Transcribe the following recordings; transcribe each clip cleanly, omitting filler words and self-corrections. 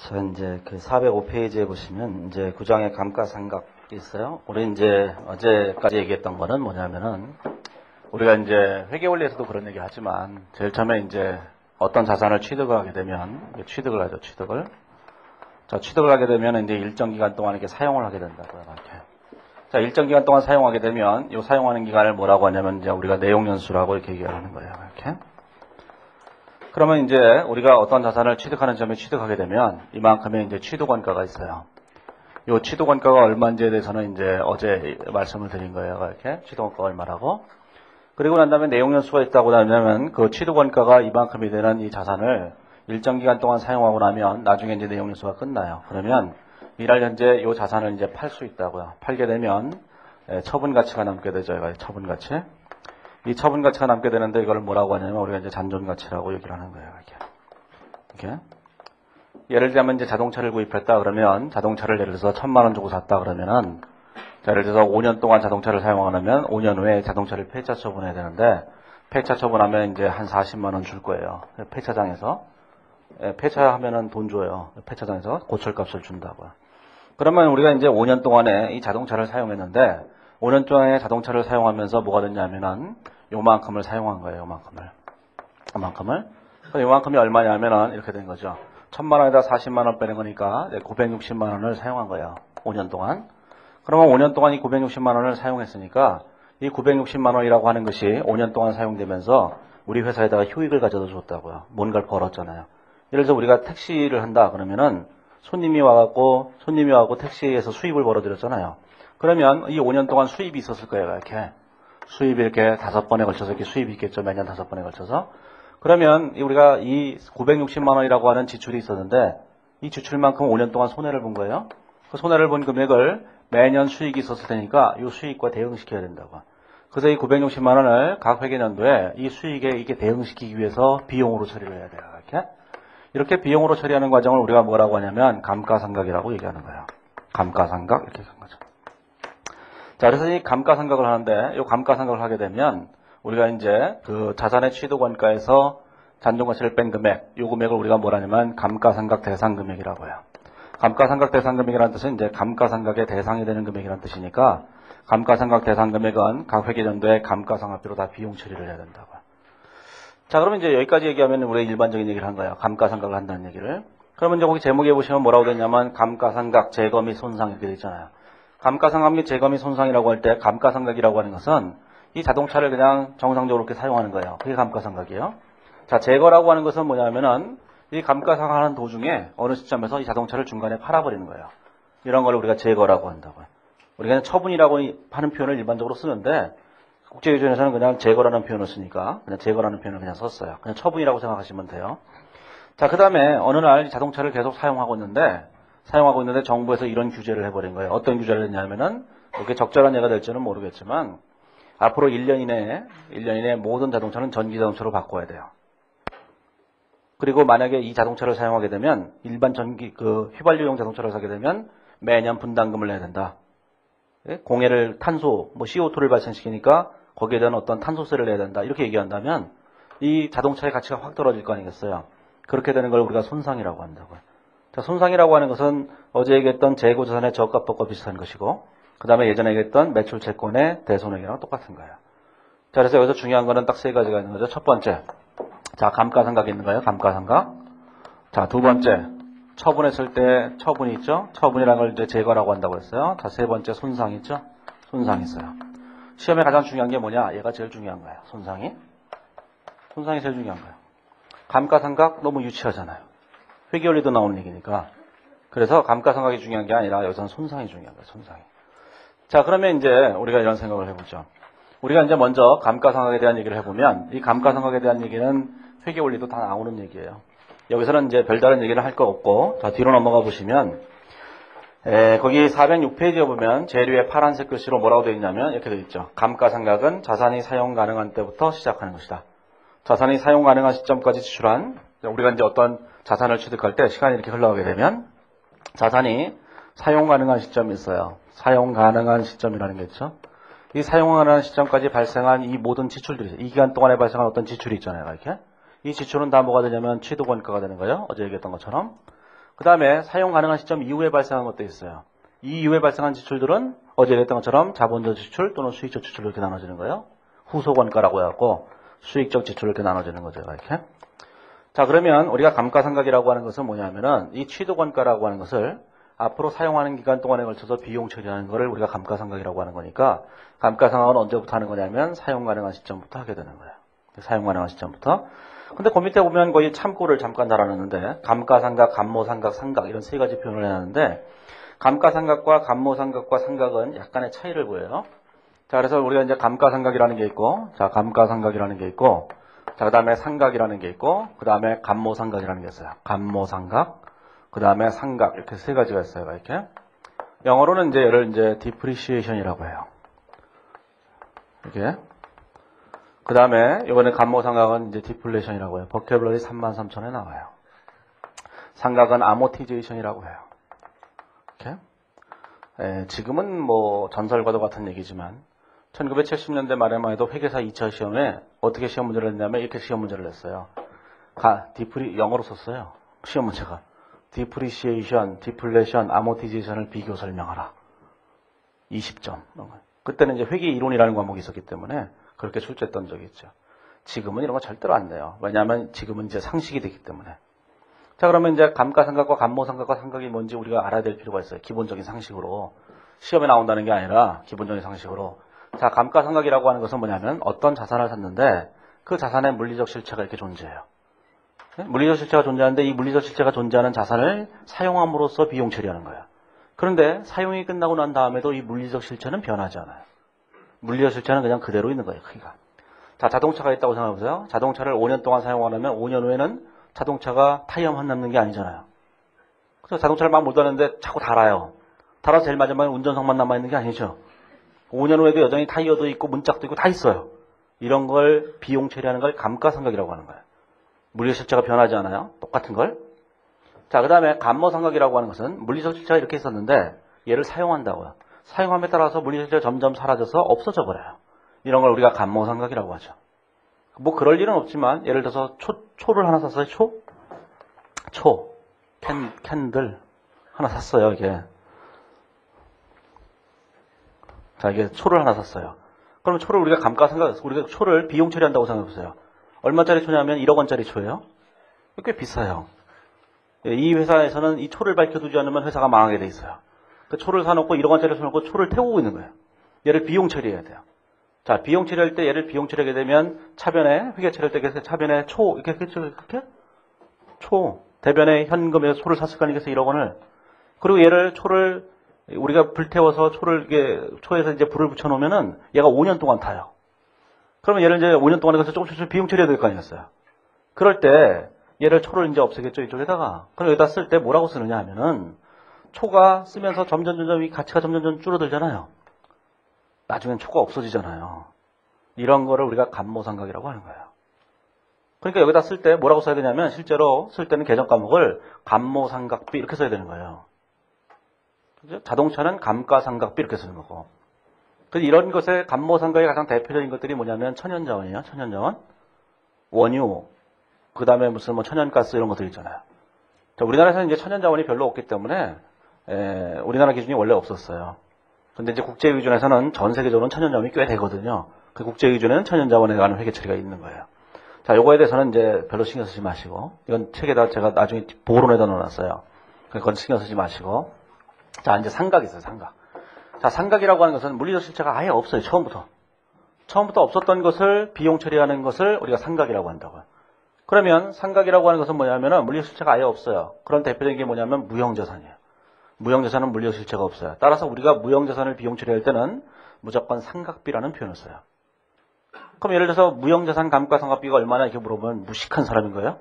자, 이제 그 405페이지에 보시면 이제 구장의 감가상각이 있어요. 우리 이제 어제까지 얘기했던 거는 뭐냐면은 우리가 이제 회계원리에서도 그런 얘기 하지만 제일 처음에 이제 어떤 자산을 취득을 하게 되면 취득을 하죠, 취득을. 자, 취득을 하게 되면 이제 일정 기간 동안 이렇게 사용을 하게 된다고요, 이렇게. 자, 일정 기간 동안 사용하게 되면 이 사용하는 기간을 뭐라고 하냐면 이제 우리가 내용연수라고 이렇게 얘기를 하는 거예요, 이렇게. 그러면 이제 우리가 어떤 자산을 취득하는 점에 취득하게 되면 이만큼의 이제 취득원가가 있어요. 이 취득원가가 얼마인지에 대해서는 이제 어제 말씀을 드린 거예요. 이렇게 취득원가가 얼마라고. 그리고 난 다음에 내용연수가 있다고 하면 그 취득원가가 이만큼이 되는 이 자산을 일정 기간 동안 사용하고 나면 나중에 이제 내용연수가 끝나요. 그러면 이날 현재 이 자산을 이제 팔 수 있다고요. 팔게 되면 처분가치가 남게 되죠. 처분가치. 이 처분가치가 남게 되는데 이걸 뭐라고 하냐면 우리가 이제 잔존가치라고 얘기를 하는 거예요. 이렇게. 예를 들자면 이제 자동차를 구입했다 그러면 자동차를 예를 들어서 1,000만 원 주고 샀다 그러면은 자, 예를 들어서 5년 동안 자동차를 사용하면 5년 후에 자동차를 폐차 처분해야 되는데 폐차 처분하면 이제 한 40만 원 줄 거예요. 폐차장에서. 폐차하면은 돈 줘요. 폐차장에서 고철값을 준다고요. 그러면 우리가 이제 5년 동안에 이 자동차를 사용했는데 5년 동안에 자동차를 사용하면서 뭐가 됐냐면은 요만큼을 사용한 거예요. 요만큼을. 요만큼이 얼마냐면은 이렇게 된 거죠. 1,000만 원에다 40만 원 빼는 거니까 960만 원을 사용한 거예요. 5년 동안. 그러면 5년 동안 이 960만 원을 사용했으니까 이 960만 원이라고 하는 것이 5년 동안 사용되면서 우리 회사에다가 효익을 가져다 줬다고요. 뭔가를 벌었잖아요. 예를 들어서 우리가 택시를 한다 그러면은 손님이 와갖고 택시에서 수입을 벌어들였잖아요. 그러면 이 5년 동안 수입이 있었을 거예요. 이렇게. 수입이 이렇게 5번에 걸쳐서 이렇게 수입이 있겠죠. 매년 5번에 걸쳐서. 그러면 우리가 이 960만 원이라고 하는 지출이 있었는데 이 지출만큼 5년 동안 손해를 본 거예요. 그 손해를 본 금액을 매년 수익이 있었을 테니까 이 수익과 대응시켜야 된다고. 그래서 이 960만 원을 각 회계년도에 이 수익에 이게 대응시키기 위해서 비용으로 처리를 해야 돼요. 이렇게 비용으로 처리하는 과정을 우리가 뭐라고 하냐면 감가상각이라고 얘기하는 거예요. 감가상각 이렇게 하는 거죠. 자, 그래서 이 감가상각을 하는데 이 감가상각을 하게 되면 우리가 이제 그 자산의 취득원가에서 잔존가치를 뺀 금액, 이 금액을 우리가 뭐라냐면 감가상각 대상금액이라고 해요. 감가상각 대상금액이라는 뜻은 이제 감가상각의 대상이 되는 금액이라는 뜻이니까 감가상각 대상금액은 각 회계년도에 감가상각비로 다 비용 처리를 해야 된다고요. 자, 그러면 이제 여기까지 얘기하면 우리가 일반적인 얘기를 한 거예요. 감가상각을 한다는 얘기를. 그러면 이제 거기 제목에 보시면 뭐라고 되냐면 감가상각, 제거 및 손상 이렇게 되어 있잖아요. 감가상각 및 제거 및 손상이라고 할 때 감가상각이라고 하는 것은 이 자동차를 그냥 정상적으로 이렇게 사용하는 거예요. 그게 감가상각이에요. 자, 제거라고 하는 것은 뭐냐면은 이 감가상각하는 도중에 어느 시점에서 이 자동차를 중간에 팔아버리는 거예요. 이런 걸 우리가 제거라고 한다고요. 우리가 그냥 처분이라고 하는 표현을 일반적으로 쓰는데 국제기준에서는 그냥 제거라는 표현을 쓰니까 그냥 제거라는 표현을 그냥 썼어요. 그냥 처분이라고 생각하시면 돼요. 자, 그 다음에 어느 날 자동차를 계속 사용하고 있는데 정부에서 이런 규제를 해버린 거예요. 어떤 규제를 했냐면은 그렇게 적절한 예가 될지는 모르겠지만 앞으로 1년 이내에 모든 자동차는 전기 자동차로 바꿔야 돼요. 그리고 만약에 이 자동차를 사용하게 되면 일반 전기 휘발유용 자동차를 사게 되면 매년 분담금을 내야 된다. 공해를 탄소, CO2를 발생시키니까 거기에 대한 어떤 탄소세를 내야 된다. 이렇게 얘기한다면 이 자동차의 가치가 확 떨어질 거 아니겠어요. 그렇게 되는 걸 우리가 손상이라고 한다고요. 자, 손상이라고 하는 것은 어제 얘기했던 재고자산의 저가법과 비슷한 것이고 그 다음에 예전에 얘기했던 매출채권의 대손해랑 똑같은 거예요. 자, 그래서 여기서 중요한 거는 딱 3가지가 있는 거죠. 첫 번째, 자, 감가상각이 있는 거예요. 감가상각. 자, 두 번째, 처분했을 때 처분이 있죠. 처분이라는 걸 이제 제거라고 한다고 했어요. 자, 세 번째, 손상 있죠. 손상이 있어요. 시험에 가장 중요한 게 뭐냐? 얘가 제일 중요한 거예요. 손상이 제일 중요한 거예요. 감가상각 너무 유치하잖아요. 회계원리도 나오는 얘기니까. 그래서 감가상각이 중요한 게 아니라 여기서는 손상이 중요한 거예요. 손상이. 자, 그러면 이제 우리가 이런 생각을 해보죠. 우리가 이제 먼저 감가상각에 대한 얘기를 해보면 이 감가상각에 대한 얘기는 회계원리도 다 나오는 얘기예요. 여기서는 이제 별다른 얘기를 할 거 없고 자, 뒤로 넘어가 보시면 거기 406페이지에 보면 제일 위에 파란색 글씨로 뭐라고 되어 있냐면 이렇게 되어 있죠. 감가상각은 자산이 사용 가능한 때부터 시작하는 것이다. 자산이 사용 가능한 시점까지 지출한 우리가 이제 어떤 자산을 취득할 때 시간이 이렇게 흘러가게 되면 자산이 사용 가능한 시점이 있어요. 사용 가능한 시점이라는 게 있죠. 이 사용 가능한 시점까지 발생한 이 모든 지출들이 이 기간 동안에 발생한 어떤 지출이 있잖아요. 이렇게. 이 지출은 다 뭐가 되냐면 취득원가가 되는 거예요. 어제 얘기했던 것처럼. 그 다음에 사용 가능한 시점 이후에 발생한 것도 있어요. 이 이후에 발생한 지출들은 어제 얘기했던 것처럼 자본적 지출 또는 수익적 지출로 이렇게 나눠지는 거예요. 후속 원가라고 해갖고 수익적 지출로 이렇게 나눠지는 거죠. 이렇게. 자, 그러면 우리가 감가상각이라고 하는 것은 뭐냐면은 이 취득원가라고 하는 것을 앞으로 사용하는 기간 동안에 걸쳐서 비용 처리하는 것을 우리가 감가상각이라고 하는 거니까 감가상각은 언제부터 하는 거냐면 사용 가능한 시점부터 하게 되는 거예요. 사용 가능한 시점부터. 근데 그 밑에 보면 거의 참고를 잠깐 달아놨는데 감가상각, 감모상각, 상각 이런 세 가지 표현을 해놨는데 감가상각과 감모상각과 상각은 약간의 차이를 보여요. 자, 그래서 우리가 이제 감가상각이라는 게 있고, 자, 감가상각이라는 게 있고, 자, 그 다음에 상각이라는 게 있고, 그 다음에 감모상각이라는 게 있어요. 감모상각, 그 다음에 상각, 이렇게 세 가지가 있어요. 이렇게. 영어로는 이제 얘를 이제 depreciation이라고 해요. 이렇게. 그 다음에 이번에 감모상각은 이제 deflation이라고 해요. 버케블러리 33,000에 나와요. 상각은 amortization이라고 해요. 이렇게. 지금은 뭐 전설과도 같은 얘기지만 1970년대 말에만 해도 회계사 2차 시험에 어떻게 시험 문제를 냈냐면 이렇게 시험 문제를 냈어요. 영어로 썼어요. 시험 문제가. depreciation, deflation, amortization을 비교 설명하라. 20점. 그때는 이제 회계 이론이라는 과목이 있었기 때문에 그렇게 출제했던 적이 있죠. 지금은 이런 거 절대로 안 돼요. 왜냐하면 지금은 이제 상식이 되기 때문에. 자, 그러면 이제 감가상각과 감모상각과 상각이 뭔지 우리가 알아야 될 필요가 있어요. 기본적인 상식으로. 시험에 나온다는 게 아니라 기본적인 상식으로. 자, 감가상각이라고 하는 것은 뭐냐면 어떤 자산을 샀는데 그 자산의 물리적 실체가 이렇게 존재해요. 물리적 실체가 존재하는데 이 물리적 실체가 존재하는 자산을 사용함으로써 비용 처리하는 거예요. 그런데 사용이 끝나고 난 다음에도 이 물리적 실체는 변하지 않아요. 물리적 실체는 그냥 그대로 있는 거예요. 크기가. 자, 자동차가 있다고 생각해보세요. 자동차를 5년 동안 사용하려면 5년 후에는 자동차가 타이어만 남는 게 아니잖아요. 그래서 자동차를 막 못 하는데 자꾸 달아요. 달아서 제일 마지막에 운전석만 남아있는 게 아니죠. 5년 후에도 여전히 타이어도 있고 문짝도 있고 다 있어요. 이런 걸 비용 처리하는 걸 감가상각이라고 하는 거예요. 물리적 실체가 변하지 않아요. 똑같은 걸. 자, 그 다음에 감모상각이라고 하는 것은 물리적 실체가 이렇게 있었는데 얘를 사용한다고요. 사용함에 따라서 물리적 실체가 점점 사라져서 없어져 버려요. 이런 걸 우리가 감모상각이라고 하죠. 뭐 그럴 일은 없지만 예를 들어서 초를 하나 샀어요. 캔들 하나 샀어요. 이게. 자, 이게 초를 하나 샀어요. 그러면 초를 우리가 감가상각, 우리가 초를 비용 처리한다고 생각해보세요. 얼마짜리 초냐면 1억 원짜리 초예요. 꽤 비싸요. 이 회사에서는 이 초를 밝혀두지 않으면 회사가 망하게 돼 있어요. 그 초를 사놓고 1억 원짜리 사놓고 초를 태우고 있는 거예요. 얘를 비용 처리해야 돼요. 자, 비용 처리할 때 얘를 비용 처리하게 되면 차변에, 회계 처리할 때 차변에 이렇게 대변에 현금에서 초를 샀을 거 아니겠어, 1억 원을. 그리고 얘를 초를, 우리가 불태워서 초에서 이제 불을 붙여놓으면은 얘가 5년 동안 타요. 그러면 얘를 이제 5년 동안에 가서 조금씩 비용 처리해야 될 거 아니겠어요. 그럴 때 얘를 초를 이제 없애겠죠, 이쪽에다가. 그럼 여기다 쓸 때 뭐라고 쓰느냐 하면은 초가 쓰면서 점점 이 가치가 점점 줄어들잖아요. 나중엔 초가 없어지잖아요. 이런 거를 우리가 감모상각이라고 하는 거예요. 그러니까 여기다 쓸 때 뭐라고 써야 되냐면 실제로 쓸 때는 계정 과목을 감모상각비 이렇게 써야 되는 거예요. 그죠? 자동차는 감가상각비 이렇게 쓰는 거고. 그래서 이런 것의 감모상각의 가장 대표적인 것들이 뭐냐면 천연자원이에요. 천연자원, 원유, 그 다음에 무슨 뭐 천연가스 이런 것들 있잖아요. 자, 우리나라에서는 이제 천연자원이 별로 없기 때문에 우리나라 기준이 원래 없었어요. 근데 이제 국제 기준에서는 전 세계적으로는 천연자원이 꽤 되거든요. 그 국제 기준에는 천연자원에 관한 회계 처리가 있는 거예요. 자, 요거에 대해서는 이제 별로 신경 쓰지 마시고, 이건 책에다 제가 나중에 보론에다 넣어놨어요. 그건 신경 쓰지 마시고. 자, 이제 상각이 있어요, 상각. 자, 상각이라고 하는 것은 물리적 실체가 아예 없어요, 처음부터. 처음부터 없었던 것을 비용 처리하는 것을 우리가 상각이라고 한다고요. 그러면 상각이라고 하는 것은 뭐냐면은 물리적 실체가 아예 없어요. 그런 대표적인 게 뭐냐면 무형자산이에요. 무형자산은 물리적 실체가 없어요. 따라서 우리가 무형자산을 비용 처리할 때는 무조건 상각비라는 표현을 써요. 그럼 예를 들어서 무형자산 감가상각비가 얼마나 이렇게 물어보면 무식한 사람인 거예요?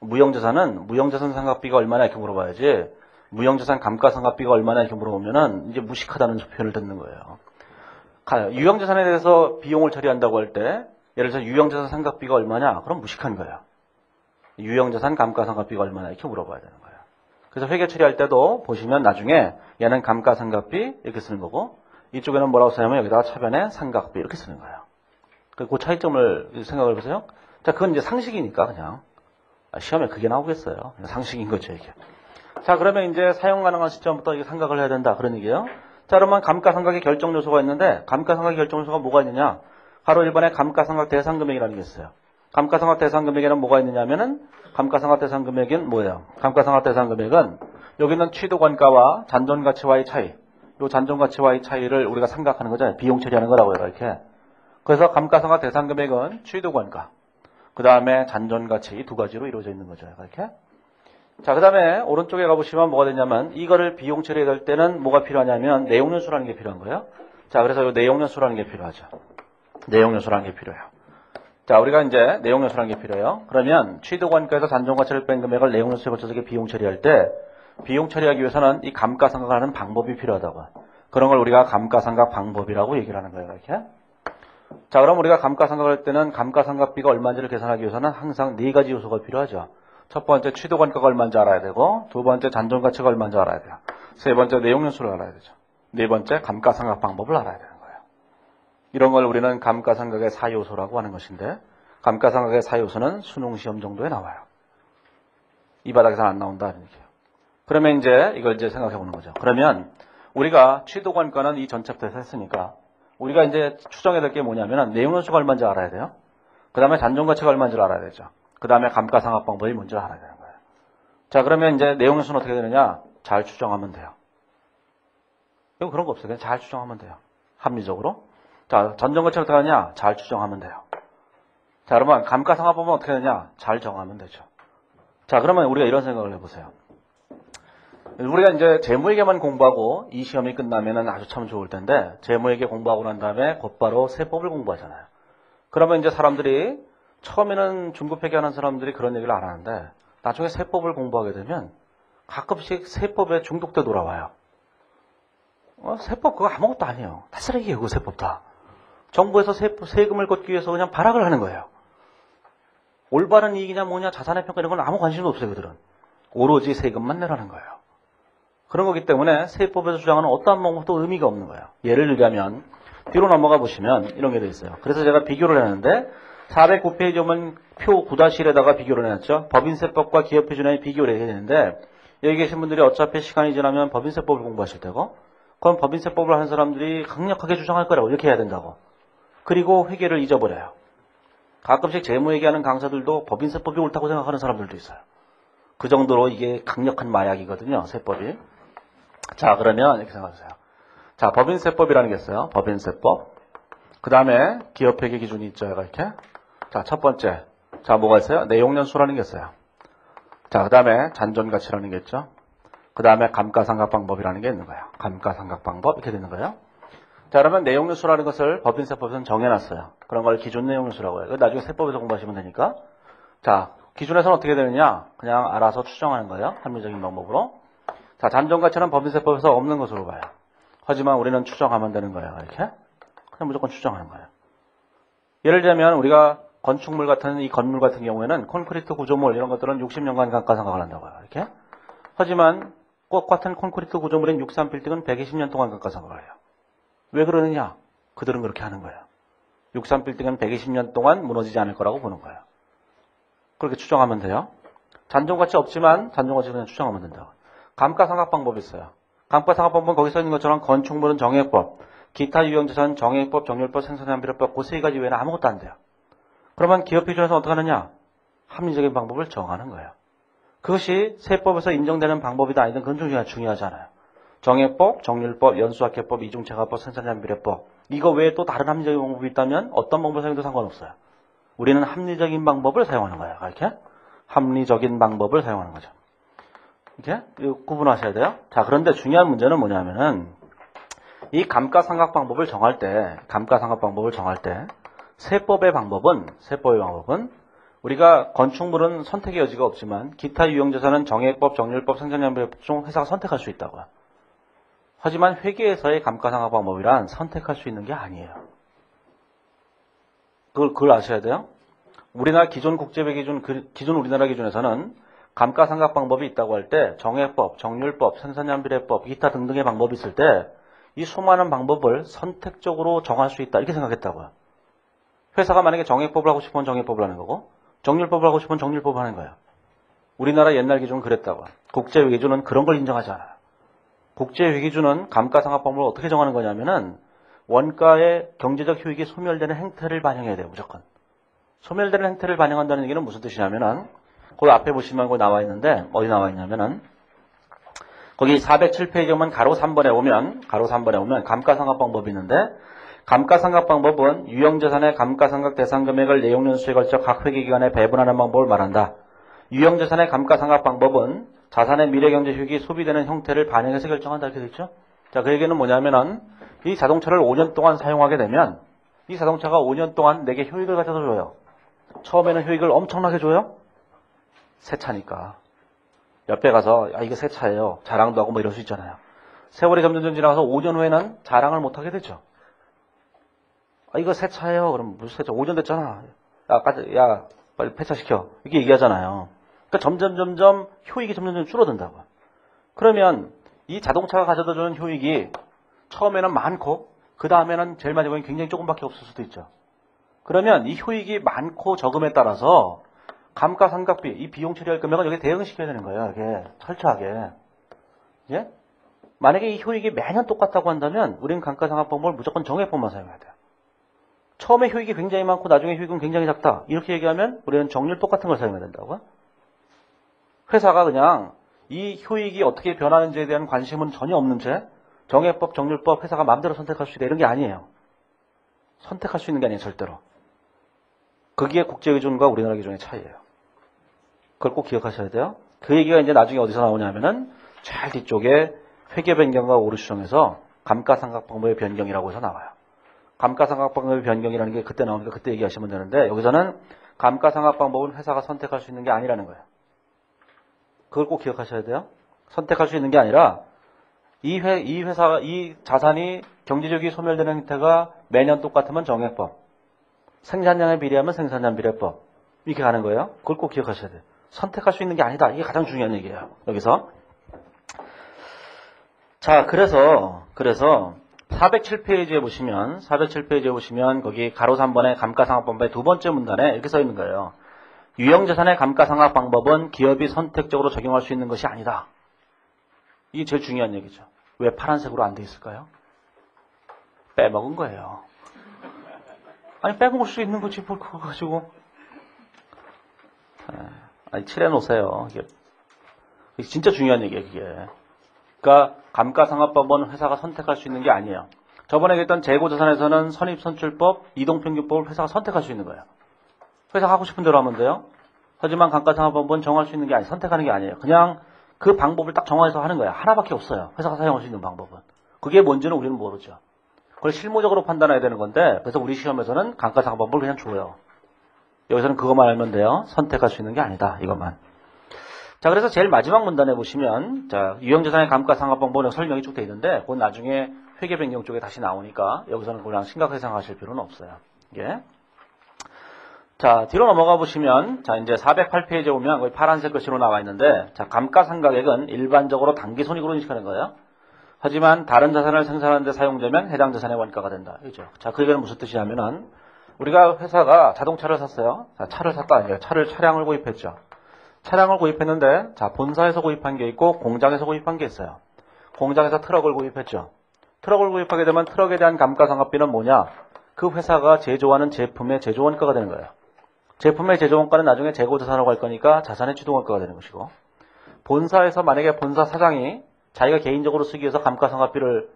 무형자산 상각비가 얼마나 이렇게 물어봐야지 무형자산 감가상각비가 얼마나 이렇게 물어보면은 이제 무식하다는 표현을 듣는 거예요. 유형자산에 대해서 비용을 처리한다고 할 때 예를 들어서 유형자산 상각비가 얼마냐? 그럼 무식한 거예요. 유형자산 감가상각비가 얼마나 이렇게 물어봐야 되는 거예요. 그래서 회계 처리할 때도 보시면 나중에 얘는 감가상각비 이렇게 쓰는 거고 이쪽에는 뭐라고 쓰냐면 여기다가 차변에 상각비 이렇게 쓰는 거예요. 그 차이점을 생각을 해보세요. 자, 그건 이제 상식이니까 그냥. 시험에 그게 나오겠어요. 상식인 거죠, 이게. 자, 그러면 이제 사용 가능한 시점부터 이게 삼각을 해야 된다. 그런 얘기예요. 자, 그러면 감가상각의 결정 요소가 있는데, 감가상각의 결정 요소가 뭐가 있느냐? 바로 1번에 감가상각 대상금액이라는 게 있어요. 감가상각 대상금액에는 뭐가 있느냐 하면은, 감가상각 대상금액은 뭐예요? 감가상각 대상금액은 여기 있는 취득원가와 잔존가치와의 차이, 요 잔존가치와의 차이를 우리가 삼각하는 거잖아요. 비용 처리하는 거라고요, 이렇게. 그래서 감가상각 대상금액은 취득원가, 그 다음에 잔존가치 이 두 가지로 이루어져 있는 거죠, 이렇게. 자, 그 다음에 오른쪽에 가보시면 뭐가 되냐면 이거를 비용 처리해야 될 때는 뭐가 필요하냐면 내용연수라는 게 필요한 거예요. 자, 그래서 이 내용연수라는 게 필요하죠. 내용연수라는 게 필요해요. 자, 우리가 이제 내용연수라는 게 필요해요. 그러면 취득원가에서 잔존가치를 뺀 금액을 내용연수에 거쳐서 비용 처리할 때 비용 처리하기 위해서는 이 감가상각을 하는 방법이 필요하다고. 그런 걸 우리가 감가상각 방법이라고 얘기를 하는 거예요, 이렇게. 자, 그럼 우리가 감가상각을 할 때는 감가상각비가 얼마인지를 계산하기 위해서는 항상 네 가지 요소가 필요하죠. 첫 번째 취득원가가 얼마인지 알아야 되고, 두 번째 잔존가치가 얼마인지 알아야 돼요. 세 번째 내용연수를 알아야 되죠. 네 번째 감가상각 방법을 알아야 되는 거예요. 이런 걸 우리는 감가상각의 4요소라고 하는 것인데, 감가상각의 4요소는 수능시험 정도에 나와요. 이 바닥에서는 안 나온다는 얘기예요. 그러면 이제 이걸 이제 생각해 보는 거죠. 그러면 우리가 취득원가는 이 전 챕터에서 했으니까 우리가 이제 추정해야 될 게 뭐냐면 내용연수가 얼마인지 알아야 돼요. 그 다음에 잔존가치가 얼마인지를 알아야 되죠. 그 다음에 감가상각 방법이 뭔지 알아야 되는 거예요. 자, 그러면 이제 내용연수는 어떻게 되느냐? 잘 추정하면 돼요. 이거 그런 거 없어요. 그냥 잘 추정하면 돼요. 합리적으로. 자, 잔존가치가 어떻게 하느냐? 잘 추정하면 돼요. 자, 그러면 감가상각 방법은 어떻게 되느냐? 잘 정하면 되죠. 자, 그러면 우리가 이런 생각을 해보세요. 우리가 이제 재무회계만 공부하고 이 시험이 끝나면은 아주 참 좋을 텐데, 재무회계 공부하고 난 다음에 곧바로 세법을 공부하잖아요. 그러면 이제 사람들이 처음에는 중급회계하는 사람들이 그런 얘기를 안 하는데 나중에 세법을 공부하게 되면 가끔씩 세법에 중독돼 돌아와요. 세법 그거 아무것도 아니에요. 다 쓰레기예요, 그 세법 다. 정부에서 세금을 걷기 위해서 그냥 발악을 하는 거예요. 올바른 이익이냐 뭐냐 자산의 평가 이런 건 아무 관심도 없어요, 그들은. 오로지 세금만 내라는 거예요. 그런 거기 때문에 세법에서 주장하는 어떠한 방법도 의미가 없는 거예요. 예를 들자면 뒤로 넘어가 보시면 이런 게 돼 있어요. 그래서 제가 비교를 했는데 409페이지 오면 표 9-1에다가 비교를 해놨죠. 법인세법과 기업표준에 비교를 해야 되는데 여기 계신 분들이 어차피 시간이 지나면 법인세법을 공부하실 테고 그럼 법인세법을 하는 사람들이 강력하게 주장할 거라고 이렇게 해야 된다고. 그리고 회계를 잊어버려요. 가끔씩 재무회계하는 강사들도 법인세법이 옳다고 생각하는 사람들도 있어요. 그 정도로 이게 강력한 마약이거든요, 세법이. 자, 그러면 이렇게 생각하세요. 자, 법인세법이라는 게 있어요. 법인세법. 그 다음에 기업회계 기준이 있죠, 이렇게. 자, 첫 번째. 자, 뭐가 있어요? 내용연수라는 게 있어요. 자, 그 다음에 잔존가치라는 게 있죠. 그 다음에 감가상각 방법이라는 게 있는 거예요. 감가상각 방법 이렇게 되는 거예요. 자, 그러면 내용연수라는 것을 법인세법에서는 정해놨어요. 그런 걸 기준 내용연수라고 해요. 나중에 세법에서 공부하시면 되니까. 자, 기준에서는 어떻게 되느냐? 그냥 알아서 추정하는 거예요. 합리적인 방법으로. 자, 잔존가치는 법인세법에서 없는 것으로 봐요. 하지만 우리는 추정하면 되는 거예요. 이렇게. 그냥 무조건 추정하는 거예요. 예를 들면 우리가 건축물 같은 이 건물 같은 경우에는 콘크리트 구조물 이런 것들은 60년간 감가상각을 한다고요. 이렇게. 하지만 꼭 같은 콘크리트 구조물인 63빌딩은 120년 동안 감가상각을 해요. 왜 그러느냐? 그들은 그렇게 하는 거예요. 63빌딩은 120년 동안 무너지지 않을 거라고 보는 거예요. 그렇게 추정하면 돼요. 잔존가치 없지만 잔존가치 그냥 추정하면 된다고. 감가상각 방법이 있어요. 감가상각 방법은 거기 써 있는 것처럼 건축물은 정액법, 기타 유형자산 정액법, 정률법, 생산비례법 그 세 가지 외에는 아무것도 안 돼요. 그러면 기업 기준에서 어떻게 하느냐? 합리적인 방법을 정하는 거예요. 그것이 세법에서 인정되는 방법이다 아니든 그건 중요하지 않아요. 정액법, 정률법, 연수학회법, 이중채가법, 생산비례법 이거 외에 또 다른 합리적인 방법이 있다면 어떤 방법을 사용해도 상관없어요. 우리는 합리적인 방법을 사용하는 거예요. 이렇게 합리적인 방법을 사용하는 거죠. 이렇게 구분하셔야 돼요. 자, 그런데 중요한 문제는 뭐냐면은 이 감가상각 방법을 정할 때, 세법의 방법은 우리가 건축물은 선택의 여지가 없지만 기타 유형자산은 정액법, 정률법, 생산량비법 중 회사가 선택할 수 있다고요. 하지만 회계에서의 감가상각 방법이란 선택할 수 있는 게 아니에요. 그걸 아셔야 돼요. 우리나라 기존 국제회 기준 우리나라 기준에서는 감가상각 방법이 있다고 할 때 정액법, 정률법, 생산량비례법, 기타 등등의 방법이 있을 때 이 수많은 방법을 선택적으로 정할 수 있다 이렇게 생각했다고요. 회사가 만약에 정액법을 하고 싶으면 정액법을 하는 거고 정률법을 하고 싶으면 정률법을 하는 거예요. 우리나라 옛날 기준은 그랬다고. 국제회계기준은 그런 걸 인정하지 않아요. 국제회계기준은 감가상각법을 어떻게 정하는 거냐면은 원가의 경제적 효익이 소멸되는 행태를 반영해야 돼요. 무조건. 소멸되는 행태를 반영한다는 얘기는 무슨 뜻이냐면은 그 앞에 보시면 그 나와 있는데 어디 나와 있냐면은 거기 407페이지 보면 가로 3번에 오면 감가상각방법이 있는데 감가상각방법은 유형자산의 감가상각 대상 금액을 내용연수에 걸쳐 각 회계기간에 배분하는 방법을 말한다. 유형자산의 감가상각방법은 자산의 미래경제 효익이 소비되는 형태를 반영해서 결정한다 이렇게 되죠. 자, 그 얘기는 뭐냐면은 이 자동차를 5년 동안 사용하게 되면 이 자동차가 5년 동안 내게 효익을 가져다 줘요. 처음에는 효익을 엄청나게 줘요. 새 차니까. 옆에 가서 이거 새 차예요. 자랑도 하고 뭐 이럴 수 있잖아요. 세월이 점점 지나가서 5년 후에는 자랑을 못 하게 되죠. 이거 새 차예요. 그럼 무슨 새 차? 5년 됐잖아. 야, 빨리 폐차시켜. 이렇게 얘기하잖아요. 그러니까 점점 효익이 점점 줄어든다고. 그러면 이 자동차가 가져다 주는 효익이 처음에는 많고 그 다음에는 제일 마지막에 굉장히 조금밖에 없을 수도 있죠. 그러면 이 효익이 많고 적음에 따라서 감가상각비, 이 비용 처리할 금액은 여기 대응시켜야 되는 거예요. 이게 철저하게. 예? 만약에 이 효익이 매년 똑같다고 한다면 우리는 감가상각법을 무조건 정액법만 사용해야 돼요. 처음에 효익이 굉장히 많고 나중에 효익은 굉장히 작다. 이렇게 얘기하면 우리는 정률 똑같은 걸 사용해야 된다고요. 회사가 그냥 이 효익이 어떻게 변하는지에 대한 관심은 전혀 없는 채 정액법, 정률법 회사가 마음대로 선택할 수 있다 이런 게 아니에요. 선택할 수 있는 게 아니에요. 절대로. 그게 국제기준과 우리나라 기준의 차이예요. 그걸 꼭 기억하셔야 돼요. 그 얘기가 이제 나중에 어디서 나오냐면은 제일 뒤쪽에 회계 변경과 오류 추정에서 감가상각방법의 변경이라고 해서 나와요. 감가상각방법의 변경이라는 게 그때 나오니까 그때 얘기하시면 되는데 여기서는 감가상각방법은 회사가 선택할 수 있는 게 아니라는 거예요. 그걸 꼭 기억하셔야 돼요. 선택할 수 있는 게 아니라 이 자산이 경제적이 소멸되는 형태가 매년 똑같으면 정액법, 생산량에 비례하면 생산량 비례법 이렇게 가는 거예요. 그걸 꼭 기억하셔야 돼요. 선택할 수 있는 게 아니다. 이게 가장 중요한 얘기예요. 여기서. 자, 그래서 407페이지에 보시면 거기 가로 3번의 감가상각법의 두 번째 문단에 이렇게 써 있는 거예요. 유형자산의 감가상각 방법은 기업이 선택적으로 적용할 수 있는 것이 아니다. 이게 제일 중요한 얘기죠. 왜 파란색으로 안 돼 있을까요? 빼먹은 거예요. 아니 빼먹을 수 있는 거지 뭘 그거 가지고. 아니 칠해놓으세요. 이게 진짜 중요한 얘기예요. 그게. 그러니까 감가상각법은 회사가 선택할 수 있는 게 아니에요. 저번에 얘기했던 재고자산에서는 선입선출법, 이동평균법을 회사가 선택할 수 있는 거예요. 회사가 하고 싶은 대로 하면 돼요. 하지만 감가상각법은 정할 수 있는 게 아니에요. 선택하는 게 아니에요. 그냥 그 방법을 딱 정해서 하는 거예요. 하나밖에 없어요. 회사가 사용할 수 있는 방법은. 그게 뭔지는 우리는 모르죠. 그걸 실무적으로 판단해야 되는 건데 그래서 우리 시험에서는 감가상각법을 그냥 줘요. 여기서는 그것만 알면 돼요. 선택할 수 있는 게 아니다. 이것만. 자, 그래서 제일 마지막 문단에 보시면 자, 유형자산의 감가상각법은 설명이 쭉 돼 있는데 그건 나중에 회계변경 쪽에 다시 나오니까 여기서는 그냥 심각하게 생각하실 필요는 없어요. 이게. 자, 뒤로 넘어가 보시면, 자, 이제 408페이지에 오면 거기 파란색 글씨로 나와 있는데, 자, 감가상각액은 일반적으로 단기손익으로 인식하는 거예요. 하지만 다른 자산을 생산하는 데 사용되면 해당 자산의 원가가 된다. 그죠? 자, 그 얘기는 무슨 뜻이냐면은, 우리가 회사가 자동차를 샀어요. 자, 차량을 구입했죠. 차량을 구입했는데, 자, 본사에서 구입한 게 있고, 공장에서 구입한 게 있어요. 공장에서 트럭을 구입했죠. 트럭을 구입하게 되면 트럭에 대한 감가상각비는 뭐냐? 그 회사가 제조하는 제품의 제조원가가 되는 거예요. 제품의 제조원가는 나중에 재고자산으로 갈 거니까 자산의 취득원가가 되는 것이고 본사에서 만약에 본사 사장이 자기가 개인적으로 쓰기 위해서 감가상각비를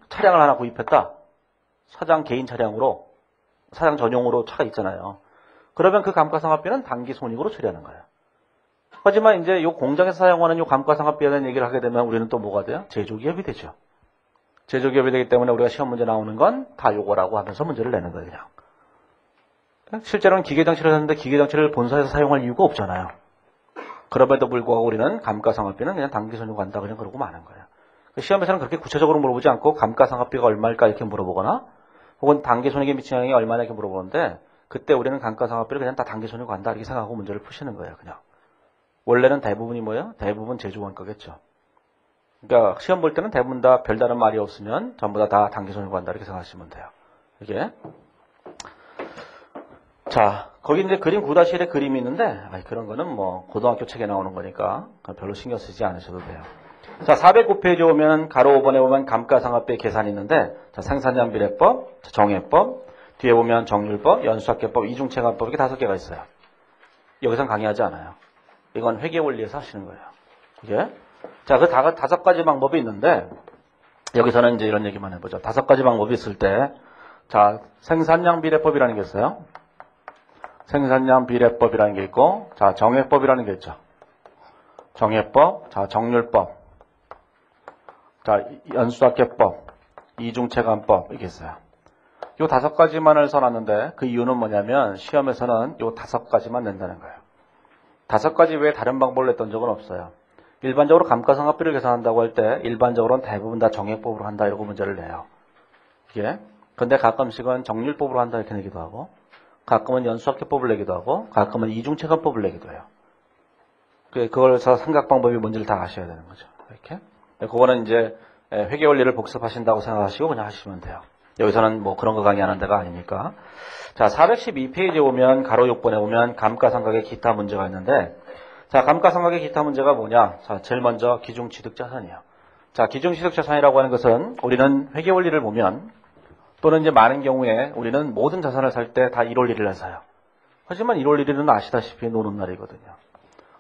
차량을 하나 구입했다. 사장 개인 차량으로 사장 전용으로 차가 있잖아요. 그러면 그 감가상각비는 단기손익으로 처리하는 거예요. 하지만 이제 이 공장에서 사용하는 이 감가상각비에 대한 얘기를 하게 되면 우리는 또 뭐가 돼요? 제조기업이 되죠. 제조기업이 되기 때문에 우리가 시험 문제 나오는 건 다 요거라고 하면서 문제를 내는 거예요. 그냥. 실제로는 기계장치를 하는데 기계장치를 본사에서 사용할 이유가 없잖아요. 그럼에도 불구하고 우리는 감가상각비는 그냥 단기손익으로 간다 그냥 그러고 마는 거예요. 시험에서는 그렇게 구체적으로 물어보지 않고 감가상각비가 얼마일까 이렇게 물어보거나 혹은 단기손익에 미치는 영향이 얼마나 이렇게 물어보는데 그때 우리는 감가상각비를 그냥 다 단기손익으로 간다 이렇게 생각하고 문제를 푸시는 거예요. 그냥. 원래는 대부분이 뭐예요? 대부분 제조원가겠죠. 그러니까 시험 볼 때는 대부분 다 별다른 말이 없으면 전부 다 단기손익으로 간다 이렇게 생각하시면 돼요. 이게. 자, 거기 이제 그림 9-1에 그림이 있는데, 그런 거는 뭐, 고등학교 책에 나오는 거니까 별로 신경 쓰지 않으셔도 돼요. 자, 409페이지 오면 가로 5번에 보면 감가상각비 계산이 있는데, 자, 생산량 비례법, 정해법, 뒤에 보면 정률법, 연수학계법, 이중체감법 이렇게 5개가 있어요. 여기선 강의하지 않아요. 이건 회계 원리에서 하시는 거예요. 이게. 자, 그 5가지 방법이 있는데, 여기서는 이제 이런 얘기만 해보죠. 5가지 방법이 있을 때, 자, 생산량 비례법이라는 게 있어요. 생산량 비례법이라는 게 있고, 자, 정해법이라는 게 있죠. 정해법, 자, 정률법, 자, 연수학계법, 이중체감법, 이게 있어요. 요 5가지만을 써놨는데, 그 이유는 뭐냐면, 시험에서는 요 5가지만 낸다는 거예요. 5가지 외에 다른 방법을 냈던 적은 없어요. 일반적으로 감가상각비를 계산한다고 할 때, 일반적으로는 대부분 다 정해법으로 한다, 이러고 문제를 내요. 이게. 근데 가끔씩은 정률법으로 한다, 이렇게 내기도 하고, 가끔은 연수학계법을 내기도 하고, 가끔은 이중체감법을 내기도 해요. 그걸 생각 방법이 뭔지를 다 아셔야 되는 거죠. 이렇게. 그거는 이제 회계 원리를 복습하신다고 생각하시고 그냥 하시면 돼요. 여기서는 뭐 그런 거 강의하는 데가 아니니까. 자, 412페이지에 오면 가로 6번에 오면 감가상각의 기타 문제가 있는데, 자, 감가상각의 기타 문제가 뭐냐? 자, 제일 먼저 기중취득자산이에요. 자, 기중취득자산이라고 하는 것은 우리는 회계 원리를 보면 또는 이제 많은 경우에 우리는 모든 자산을 살 때 다 1월 1일에 사요. 하지만 1월 1일은 아시다시피 노는 날이거든요.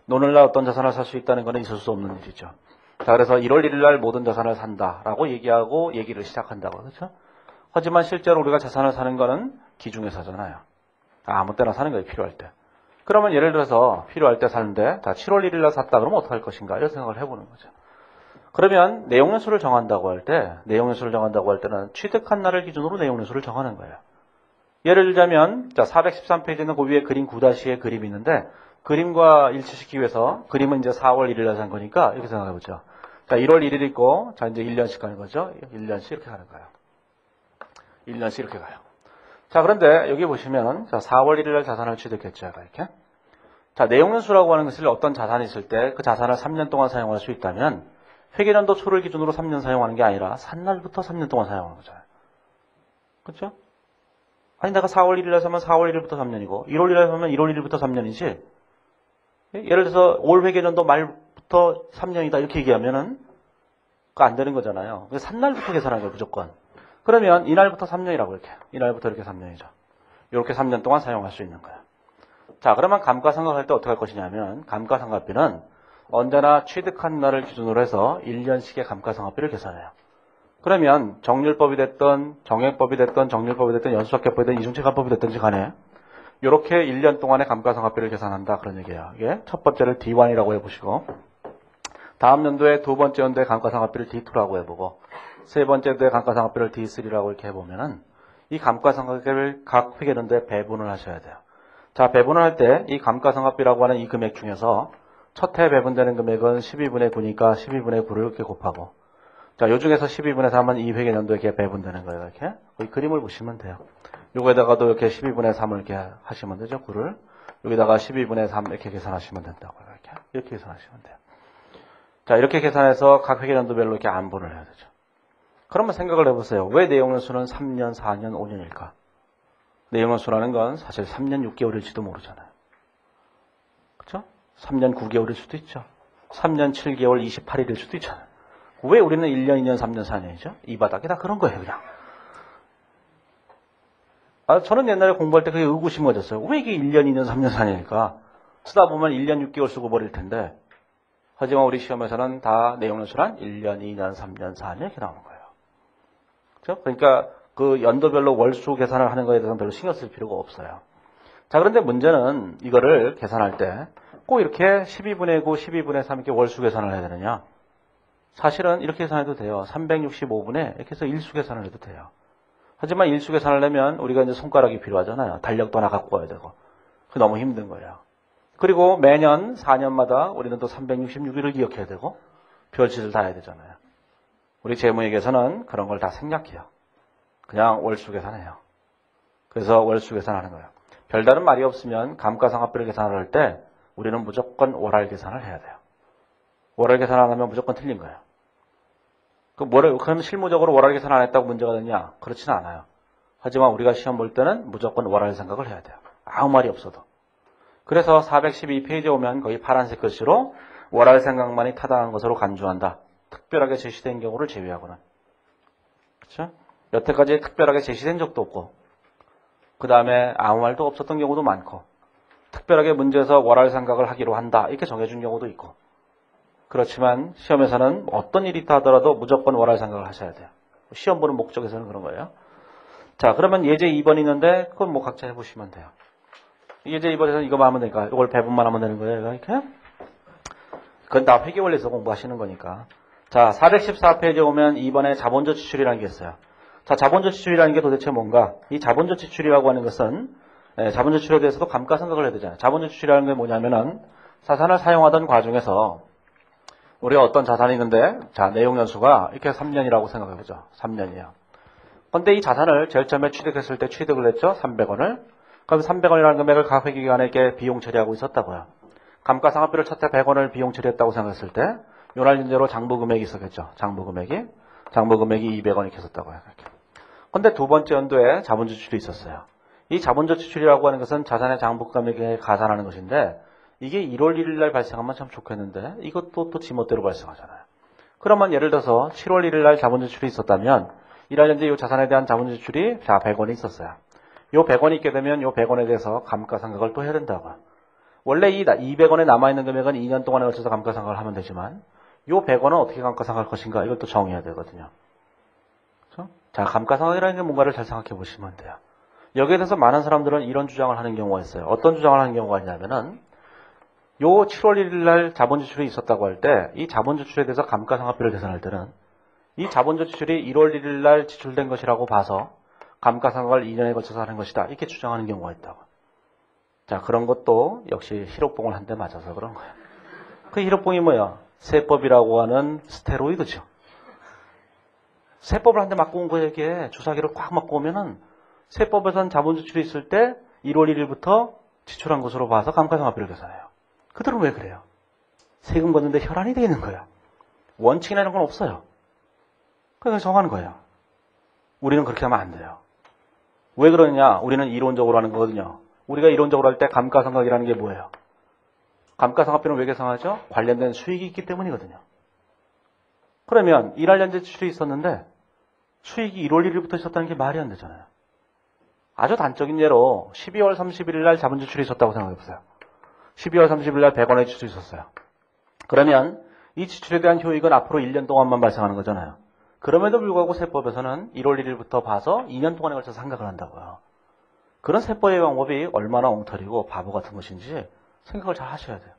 노는 날 어떤 자산을 살 수 있다는 것은 있을 수 없는 일이죠. 자, 그래서 1월 1일 날 모든 자산을 산다라고 얘기하고 얘기를 시작한다고 그렇죠? 하지만 실제로 우리가 자산을 사는 거는 기중에 사잖아요. 아무 때나 사는 거예요, 필요할 때. 그러면 예를 들어서 필요할 때 사는데 다 7월 1일 날 샀다 그러면 어떻게 할 것인가 이런 생각을 해보는 거죠. 그러면 내용연수를 정한다고 할 때는 취득한 날을 기준으로 내용연수를 정하는 거예요. 예를 들자면 자, 413페이지는 그 위에 그림 9-의 그림이 있는데 그림과 일치시키기 위해서 그림은 이제 4월 1일 날 산 거니까 이렇게 생각해 보죠. 자, 1월 1일 있고 자, 이제 1년씩 가는 거죠. 1년씩 이렇게 가는 거예요. 1년씩 이렇게 가요. 자, 그런데 여기 보시면 자, 4월 1일 날 자산을 취득했죠. 이렇게. 자, 내용연수라고 하는 것을 어떤 자산이 있을 때 그 자산을 3년 동안 사용할 수 있다면 회계연도 초를 기준으로 3년 사용하는 게 아니라 산 날부터 3년 동안 사용하는 거잖아요. 그렇죠? 아니 내가 4월 1일 날 사면 4월 1일부터 3년이고 1월 1일 날 사면 1월 1일부터 3년이지. 예를 들어서 올 회계연도 말부터 3년이다 이렇게 얘기하면은 그거 안 되는 거잖아요. 그래서 산 날부터 계산하는 거예요, 무조건. 그러면 이날부터 3년이라고 이렇게. 이날부터 이렇게 3년이죠. 이렇게 3년 동안 사용할 수 있는 거예요. 자, 그러면 감가상각할 때 어떻게 할 것이냐면 감가상각비는 언제나 취득한 날을 기준으로 해서 1년씩의 감가상각비를 계산해요. 그러면 정률법이 됐든 정액법이 됐든 정률법이 됐든 연수학계법이 됐든 이중체감법이 됐든지 간에 이렇게 1년 동안의 감가상각비를 계산한다 그런 얘기예요. 이게 첫 번째를 D1이라고 해보시고 다음 연도에 두 번째 연도의 감가상각비를 D2라고 해보고 세 번째 연도의 감가상각비를 D3라고 이렇게 해보면은 이 감가상각비를 각 회계연도에 배분을 하셔야 돼요. 자, 배분을 할 때 이 감가상각비라고 하는 이 금액 중에서 첫 해 배분되는 금액은 12분의 9니까 12분의 9를 이렇게 곱하고 자, 요 중에서 12분의 3은 이 회계연도에 이렇게 배분되는 거예요. 이렇게. 이 그림을 보시면 돼요. 요거에다가도 이렇게 12분의 3을 이렇게 하시면 되죠. 9를. 여기다가 12분의 3 이렇게 계산하시면 된다고요. 이렇게 계산하시면 돼요. 자, 이렇게 계산해서 각 회계연도별로 이렇게 안분을 해야 되죠. 그러면 생각을 해보세요. 왜 내용연수는 3년, 4년, 5년일까? 내용연수라는 건 사실 3년 6개월일지도 모르잖아요. 그렇죠? 3년 9개월일 수도 있죠. 3년 7개월 28일일 수도 있잖아요. 왜 우리는 1년, 2년, 3년, 4년이죠? 이 바닥에 다 그런 거예요, 그냥. 저는 옛날에 공부할 때 그게 의구심어졌어요. 왜 이게 1년, 2년, 3년, 4년일까? 쓰다 보면 1년 6개월 쓰고 버릴 텐데. 하지만 우리 시험에서는 다 내용연수란 1년, 2년, 3년, 4년 이렇게 나오는 거예요. 그렇죠? 그러니까 그 연도별로 월수 계산을 하는 거에 대해서는 별로 신경 쓸 필요가 없어요. 자, 그런데 문제는 이거를 계산할 때 꼭 이렇게 12분의 9, 12분의 3 이렇게 월수 계산을 해야 되느냐? 사실은 이렇게 계산해도 돼요. 365분에 이렇게 해서 일수 계산을 해도 돼요. 하지만 일수 계산을 내면 우리가 이제 손가락이 필요하잖아요. 달력도 하나 갖고 와야 되고. 그게 너무 힘든 거예요. 그리고 매년 4년마다 우리는 또 366일을 기억해야 되고 별짓을 다 해야 되잖아요. 우리 재무회계에서는 그런 걸 다 생략해요. 그냥 월수 계산해요. 그래서 월수 계산하는 거예요. 별다른 말이 없으면 감가상각비를 계산을 할 때 우리는 무조건 월할 계산을 해야 돼요. 월할 계산 안 하면 무조건 틀린 거예요. 그럼 실무적으로 월할 계산 안 했다고 문제가 되냐? 그렇지는 않아요. 하지만 우리가 시험 볼 때는 무조건 월할 생각을 해야 돼요. 아무 말이 없어도. 그래서 412페이지에 오면 거기 파란색 글씨로 월할 생각만이 타당한 것으로 간주한다. 특별하게 제시된 경우를 제외하고는. 그렇죠? 여태까지 특별하게 제시된 적도 없고 그 다음에 아무 말도 없었던 경우도 많고 특별하게 문제에서 월할 생각을 하기로 한다. 이렇게 정해준 경우도 있고 그렇지만 시험에서는 어떤 일이 있다 하더라도 무조건 월할 생각을 하셔야 돼요. 시험 보는 목적에서는 그런 거예요. 자, 그러면 예제 2번 있는데 그건 뭐 각자 해보시면 돼요. 예제 2번에서는 이거만 하면 되니까 이걸 배분만 하면 되는 거예요. 이렇게. 그건 다 회계원리에서 공부하시는 거니까. 자, 414페이지에 오면 2번에 자본조 지출이라는 게 있어요. 자, 자본조 지출이라는 게 도대체 뭔가? 이 자본조 지출이라고 하는 것은 자본조 지출에 대해서도 감가상각을 해야 되잖아요. 자본조 지출이라는 게 뭐냐면은 자산을 사용하던 과정에서 우리가 어떤 자산이 있는데 자, 내용 연수가 이렇게 3년이라고 생각해보죠. 3년이에요. 근데 이 자산을 제일 처음에 취득했을 때 취득을 했죠. 300원을. 그럼 300원이라는 금액을 각 회계기간에 비용 처리하고 있었다고요. 감가상각비를 첫 해 100원을 비용 처리했다고 생각했을 때 요날 현재로 장부금액이 있었겠죠. 장부금액이 200원 이렇게 있었다고요. 근데 두 번째 연도에 자본조 지출이 있었어요. 이 자본조 지출이라고 하는 것은 자산의 장부금액에 가산하는 것인데 이게 1월 1일 날 발생하면 참 좋겠는데 이것도 또 지멋대로 발생하잖아요. 그러면 예를 들어서 7월 1일 날 자본조 지출이 있었다면 이날 현재 이 자산에 대한 자본조 지출이 자 100원이 있었어요. 요 100원이 있게 되면 요 100원에 대해서 감가상각을 또 해야 된다고요. 원래 이 200원에 남아있는 금액은 2년 동안에 걸쳐서 감가상각을 하면 되지만 요 100원은 어떻게 감가상각할 것인가 이걸 또 정해야 되거든요. 그렇죠? 자, 감가상각이라는 게 뭔가를 잘 생각해 보시면 돼요. 여기에 대해서 많은 사람들은 이런 주장을 하는 경우가 있어요. 어떤 주장을 하는 경우가 있냐면은 요 7월 1일 날 자본지출이 있었다고 할 때 이 자본지출에 대해서 감가상각비를 계산할 때는 이 자본지출이 1월 1일 날 지출된 것이라고 봐서 감가상각을 2년에 걸쳐서 하는 것이다. 이렇게 주장하는 경우가 있다고. 자, 그런 것도 역시 희록봉을 한 대 맞아서 그런 거예요. 그 희록봉이 뭐야? 세법이라고 하는 스테로이드죠. 세법을 한 대 맞고 온 거예요, 이게. 주사기를 꽉 맞고 오면은 세법에선 자본지출이 있을 때 1월 1일부터 지출한 것으로 봐서 감가상각비를 계산해요. 그들은 왜 그래요? 세금 걷는데 혈안이 되어 있는 거예요. 원칙이나 이런 건 없어요. 그래서 정하는 거예요. 우리는 그렇게 하면 안 돼요. 왜 그러느냐? 우리는 이론적으로 하는 거거든요. 우리가 이론적으로 할 때 감가상각이라는 게 뭐예요? 감가상각비는 왜 계산하죠? 관련된 수익이 있기 때문이거든요. 그러면 1월 현재 지출이 있었는데 수익이 1월 1일부터 있었다는 게 말이 안 되잖아요. 아주 단적인 예로 12월 31일 날 자본지출이 있었다고 생각해보세요. 12월 30일 날 100원의 지출이 있었어요. 그러면 이 지출에 대한 효익은 앞으로 1년 동안만 발생하는 거잖아요. 그럼에도 불구하고 세법에서는 1월 1일부터 봐서 2년 동안에 걸쳐서 생각을 한다고요. 그런 세법의 방법이 얼마나 엉터리고 바보 같은 것인지 생각을 잘 하셔야 돼요.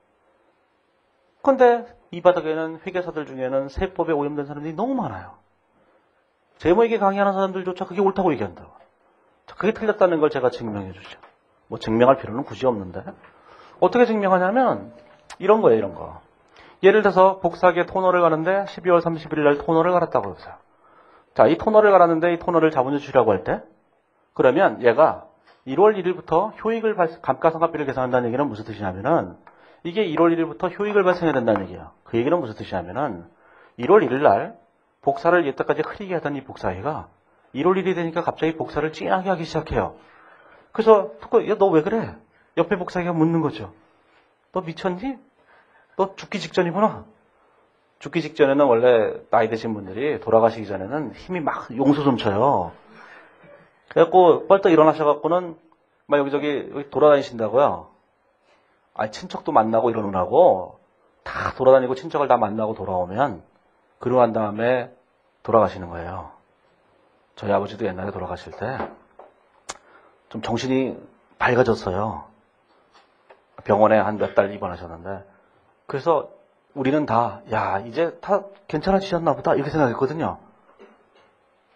그런데 이 바닥에는 회계사들 중에는 세법에 오염된 사람들이 너무 많아요. 재무회계 강의하는 사람들조차 그게 옳다고 얘기한다고. 그게 틀렸다는 걸 제가 증명해 주죠. 뭐 증명할 필요는 굳이 없는데. 어떻게 증명하냐면 이런 거예요, 이런 거. 예를 들어서 복사기에 토너를 가는데 12월 31일 날 토너를 갈았다고 해보세요. 자, 이 토너를 갈았는데 이 토너를 자본지출이라고 할 때 그러면 얘가 1월 1일부터 효익을 감가상각비를 계산한다는 얘기는 무슨 뜻이냐면은 이게 1월 1일부터 효익을 발생해야 된다는 얘기예요. 그 얘기는 무슨 뜻이냐면은 1월 1일 날 복사를 여태까지 흐리게 하던 이 복사기가 1월 1일이 되니까 갑자기 복사를 진하게 하기 시작해요. 그래서 야, 너 왜 그래? 옆에 복사기가 묻는 거죠. 너 미쳤니? 너 죽기 직전이구나. 죽기 직전에는 원래 나이 드신 분들이 돌아가시기 전에는 힘이 막 용수 좀 쳐요. 그래갖고 벌떡 일어나셔갖고는 막 여기 돌아다니신다고요. 아니 친척도 만나고 이러느라고 다 돌아다니고 친척을 다 만나고 돌아오면 그러고 난 다음에 돌아가시는 거예요. 저희 아버지도 옛날에 돌아가실 때 좀 정신이 밝아졌어요. 병원에 한 몇 달 입원하셨는데 그래서 우리는 다 야 이제 다 괜찮아지셨나 보다 이렇게 생각했거든요.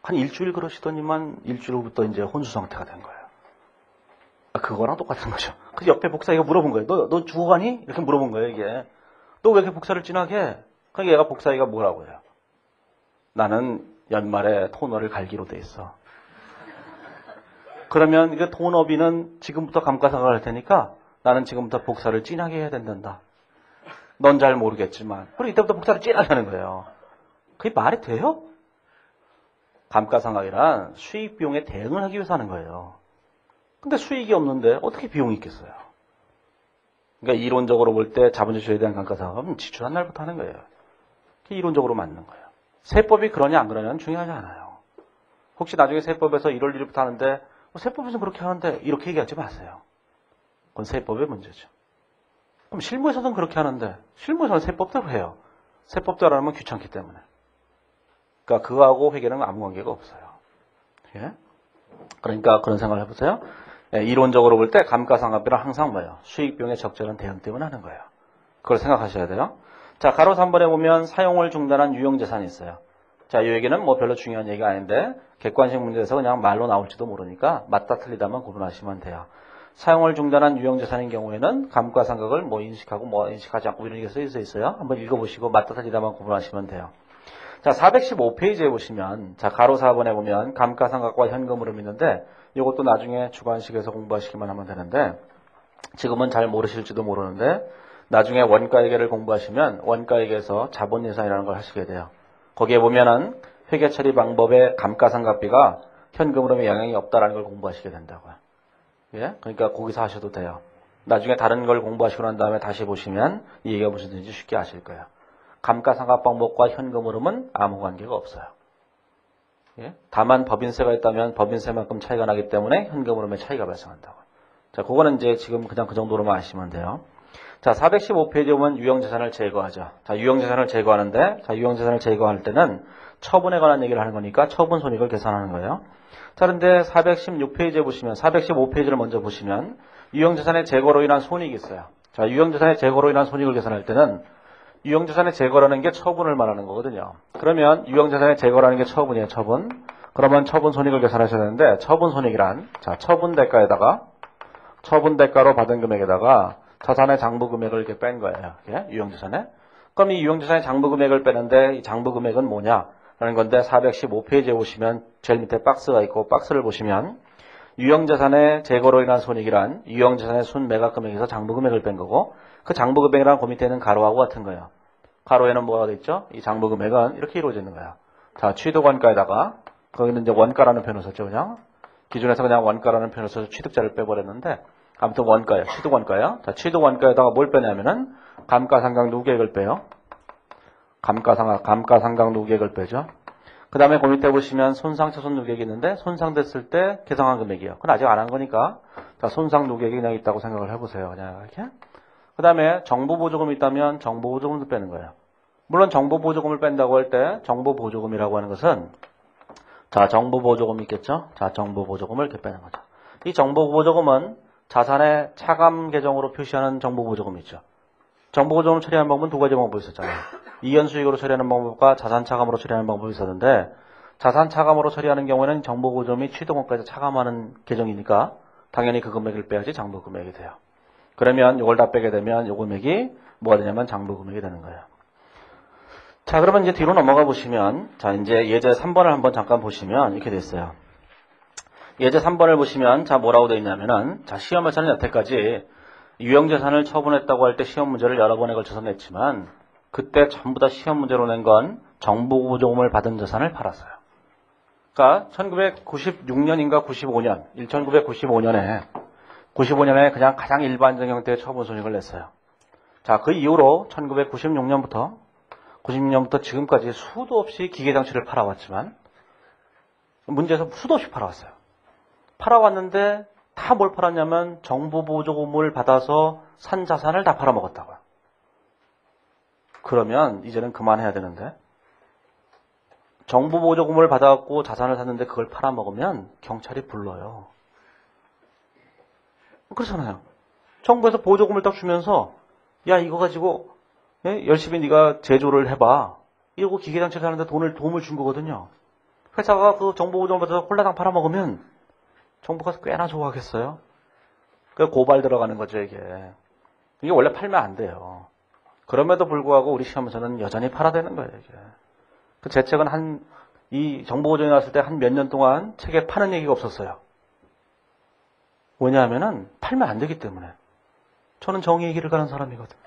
한 일주일 그러시더니만 일주일 후부터 이제 혼수 상태가 된 거예요. 그거랑 똑같은 거죠. 그래서 옆에 복사기가 물어본 거예요. 너 죽어가니? 이렇게 물어본 거예요, 이게. 너 왜 이렇게 복사를 진하게 해? 그러니까 얘가 복사기가 뭐라고 해요? 나는 연말에 토너를 갈기로 돼 있어. 그러면 이게 토너비는 지금부터 감가상각을 할 테니까 나는 지금부터 복사를 진하게 해야 된단다. 넌 잘 모르겠지만. 그리고 이때부터 복사를 진하게 하는 거예요. 그게 말이 돼요? 감가상각이란 수익 비용에 대응을 하기 위해서 하는 거예요. 근데 수익이 없는데 어떻게 비용이 있겠어요? 그러니까 이론적으로 볼 때 자본주의에 대한 감가상각은 지출한 날부터 하는 거예요. 이론적으로 맞는 거예요. 세법이 그러냐 안 그러냐는 중요하지 않아요. 혹시 나중에 세법에서 1월 1일부터 하는데 세법에서는 그렇게 하는데 이렇게 얘기하지 마세요. 그건 세법의 문제죠. 그럼 실무에서는 그렇게 하는데 실무에서는 세법대로 해요. 세법대로 하면 귀찮기 때문에. 그러니까 그거하고 회계는 아무 관계가 없어요. 예? 그러니까 그런 생각을 해보세요. 예, 이론적으로 볼 때 감가상각비는 항상 뭐예요? 수익 비용의 적절한 대응 때문에 하는 거예요. 그걸 생각하셔야 돼요. 자, 가로 3번에 보면 사용을 중단한 유형재산이 있어요. 자, 이 얘기는 뭐 별로 중요한 얘기가 아닌데 객관식 문제에서 그냥 말로 나올지도 모르니까 맞다 틀리다만 구분하시면 돼요. 사용을 중단한 유형재산인 경우에는 감가상각을 뭐 인식하고 뭐 인식하지 않고 이런 게 써 있어요. 한번 읽어보시고 맞다 틀리다만 구분하시면 돼요. 자, 415페이지에 보시면 자, 가로 4번에 보면 감가상각과 현금흐름이 있는데 이것도 나중에 주관식에서 공부하시기만 하면 되는데 지금은 잘 모르실지도 모르는데 나중에 원가회계를 공부하시면 원가회계에서 자본예산이라는 걸 하시게 돼요. 거기에 보면은 회계 처리 방법의 감가상각비가 현금흐름에 영향이 없다라는 걸 공부하시게 된다고요. 예? 그러니까 거기서 하셔도 돼요. 나중에 다른 걸 공부하시고 난 다음에 다시 보시면 이 얘기가 무슨 뜻인지 쉽게 아실 거예요. 감가상각 방법과 현금흐름은 아무 관계가 없어요. 예? 다만 법인세가 있다면 법인세만큼 차이가 나기 때문에 현금흐름에 차이가 발생한다고. 자, 그거는 이제 지금 그냥 그 정도로만 아시면 돼요. 자, 415페이지에 보면 유형재산을 제거하죠. 자, 유형재산을 제거하는데, 자, 유형재산을 제거할 때는 처분에 관한 얘기를 하는 거니까 처분 손익을 계산하는 거예요. 자, 그런데 416페이지에 보시면, 415페이지를 먼저 보시면, 유형재산의 제거로 인한 손익이 있어요. 자, 유형재산의 제거로 인한 손익을 계산할 때는, 유형재산의 제거라는 게 처분을 말하는 거거든요. 그러면 유형재산의 제거라는 게 처분이에요, 처분. 그러면 처분 손익을 계산하셔야 되는데, 처분 손익이란, 자, 처분 대가에다가, 처분 대가로 받은 금액에다가, 자산의 장부 금액을 이렇게 뺀 거예요. 이렇게 유형재산에. 그럼 이 유형재산의 장부 금액을 빼는데 이 장부 금액은 뭐냐라는 건데 415페이지에 보시면 제일 밑에 박스가 있고 박스를 보시면 유형재산의 제거로 인한 손익이란 유형재산의 순매각 금액에서 장부 금액을 뺀 거고 그 장부 금액이란 그 밑에 있는 가로하고 같은 거예요. 가로에는 뭐가 돼 있죠? 이 장부 금액은 이렇게 이루어져 있는 거야. 자, 취득원가에다가 거기는 이제 원가라는 표현을 썼죠, 그냥. 기준에서 그냥 원가라는 표현을 써서 취득자를 빼버렸는데 아무튼 원가예요. 취득원가예요. 자, 취득원가에다가 뭘 빼냐면은 감가상각 누계액을 빼요. 감가상각 누계액을 빼죠. 그 다음에 그 밑에 보시면 손상차손 누계액이 있는데 손상됐을 때 계상한 금액이에요. 그건 아직 안 한 거니까 자, 손상 누계액이 그냥 있다고 생각을 해보세요. 그냥 이렇게. 그 다음에 정보보조금이 있다면 정보보조금도 빼는 거예요. 물론 정보보조금을 뺀다고 할 때 정보보조금이라고 하는 것은 자, 정보보조금이 있겠죠. 자, 정보보조금을 이렇게 빼는 거죠. 이 정보보조금은 자산의 차감 계정으로 표시하는 정보보조금이 있죠. 정보보조금을 처리하는 방법은 두 가지 방법이 있었잖아요. 이연수익으로 처리하는 방법과 자산 차감으로 처리하는 방법이 있었는데 자산 차감으로 처리하는 경우에는 정보보조금이 취득원가에서 차감하는 계정이니까 당연히 그 금액을 빼야지 장부 금액이 돼요. 그러면 이걸 다 빼게 되면 이 금액이 뭐가 되냐면 장부 금액이 되는 거예요. 자, 그러면 이제 뒤로 넘어가 보시면 자, 이제 예제 3번을 한번 잠깐 보시면 이렇게 됐어요. 예제 3번을 보시면 자, 뭐라고 되어 있냐면은 자, 시험에서는 여태까지 유형재산을 처분했다고 할 때 시험 문제를 여러 번에 걸쳐서 냈지만 그때 전부 다 시험 문제로 낸 건 정보보조금을 받은 재산을 팔았어요. 그러니까 1996년인가 95년, 1995년에 그냥 가장 일반적 형태의 처분 손익을 냈어요. 자, 그 이후로 1996년부터 지금까지 수도 없이 기계장치를 팔아왔지만 문제에서 수도 없이 팔아왔어요. 팔아왔는데 다 뭘 팔았냐면 정보보조금을 받아서 산 자산을 다 팔아먹었다고요. 그러면 이제는 그만해야 되는데 정보보조금을 받아갖고 자산을 샀는데 그걸 팔아먹으면 경찰이 불러요. 그렇잖아요. 정부에서 보조금을 딱 주면서 야 이거 가지고 열심히 네가 제조를 해봐. 이러고 기계장치를 하는데 도움을 준 거거든요. 회사가 그 정보보조금을 받아서 홀라당 팔아먹으면 정부가 꽤나 좋아하겠어요. 그 고발 들어가는 거죠, 이게. 이게 원래 팔면 안 돼요. 그럼에도 불구하고 우리 시험에서는 여전히 팔아대는 거예요, 이게. 그 제 책은 이 정보보조금이 나왔을 때 한 몇 년 동안 책에 파는 얘기가 없었어요. 왜냐하면은 팔면 안 되기 때문에. 저는 정의의 길을 가는 사람이거든.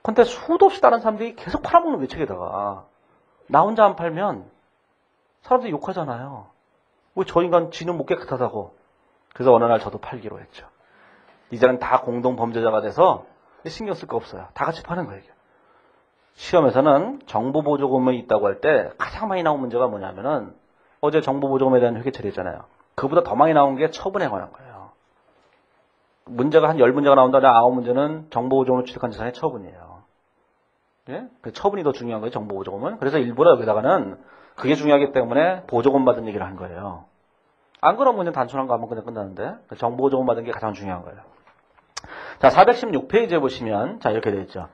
근데 수도 없이 다른 사람들이 계속 팔아먹는 거예요, 책에다가. 나 혼자 안 팔면 사람들이 욕하잖아요. 왜 저 인간 지는 못 깨끗하다고. 그래서 어느 날 저도 팔기로 했죠. 이제는 다 공동 범죄자가 돼서 신경 쓸 거 없어요. 다 같이 파는 거예요. 시험에서는 정보보조금이 있다고 할 때 가장 많이 나온 문제가 뭐냐면은 어제 정보보조금에 대한 회계 처리했잖아요. 그보다 더 많이 나온 게 처분에 관한 거예요. 문제가 한 10문제가 나온다면 9문제는 정보보조금을 취득한 재산의 처분이에요. 예? 그 처분이 더 중요한 거예요, 정보보조금은. 그래서 일부러 여기다가는 그게 중요하기 때문에 보조금 받은 얘기를 한 거예요. 안 그런 문제는 단순한 거 하면 그냥 끝나는데 정보보조금 받은 게 가장 중요한 거예요. 자, 416페이지에 보시면 자 이렇게 되어 있죠.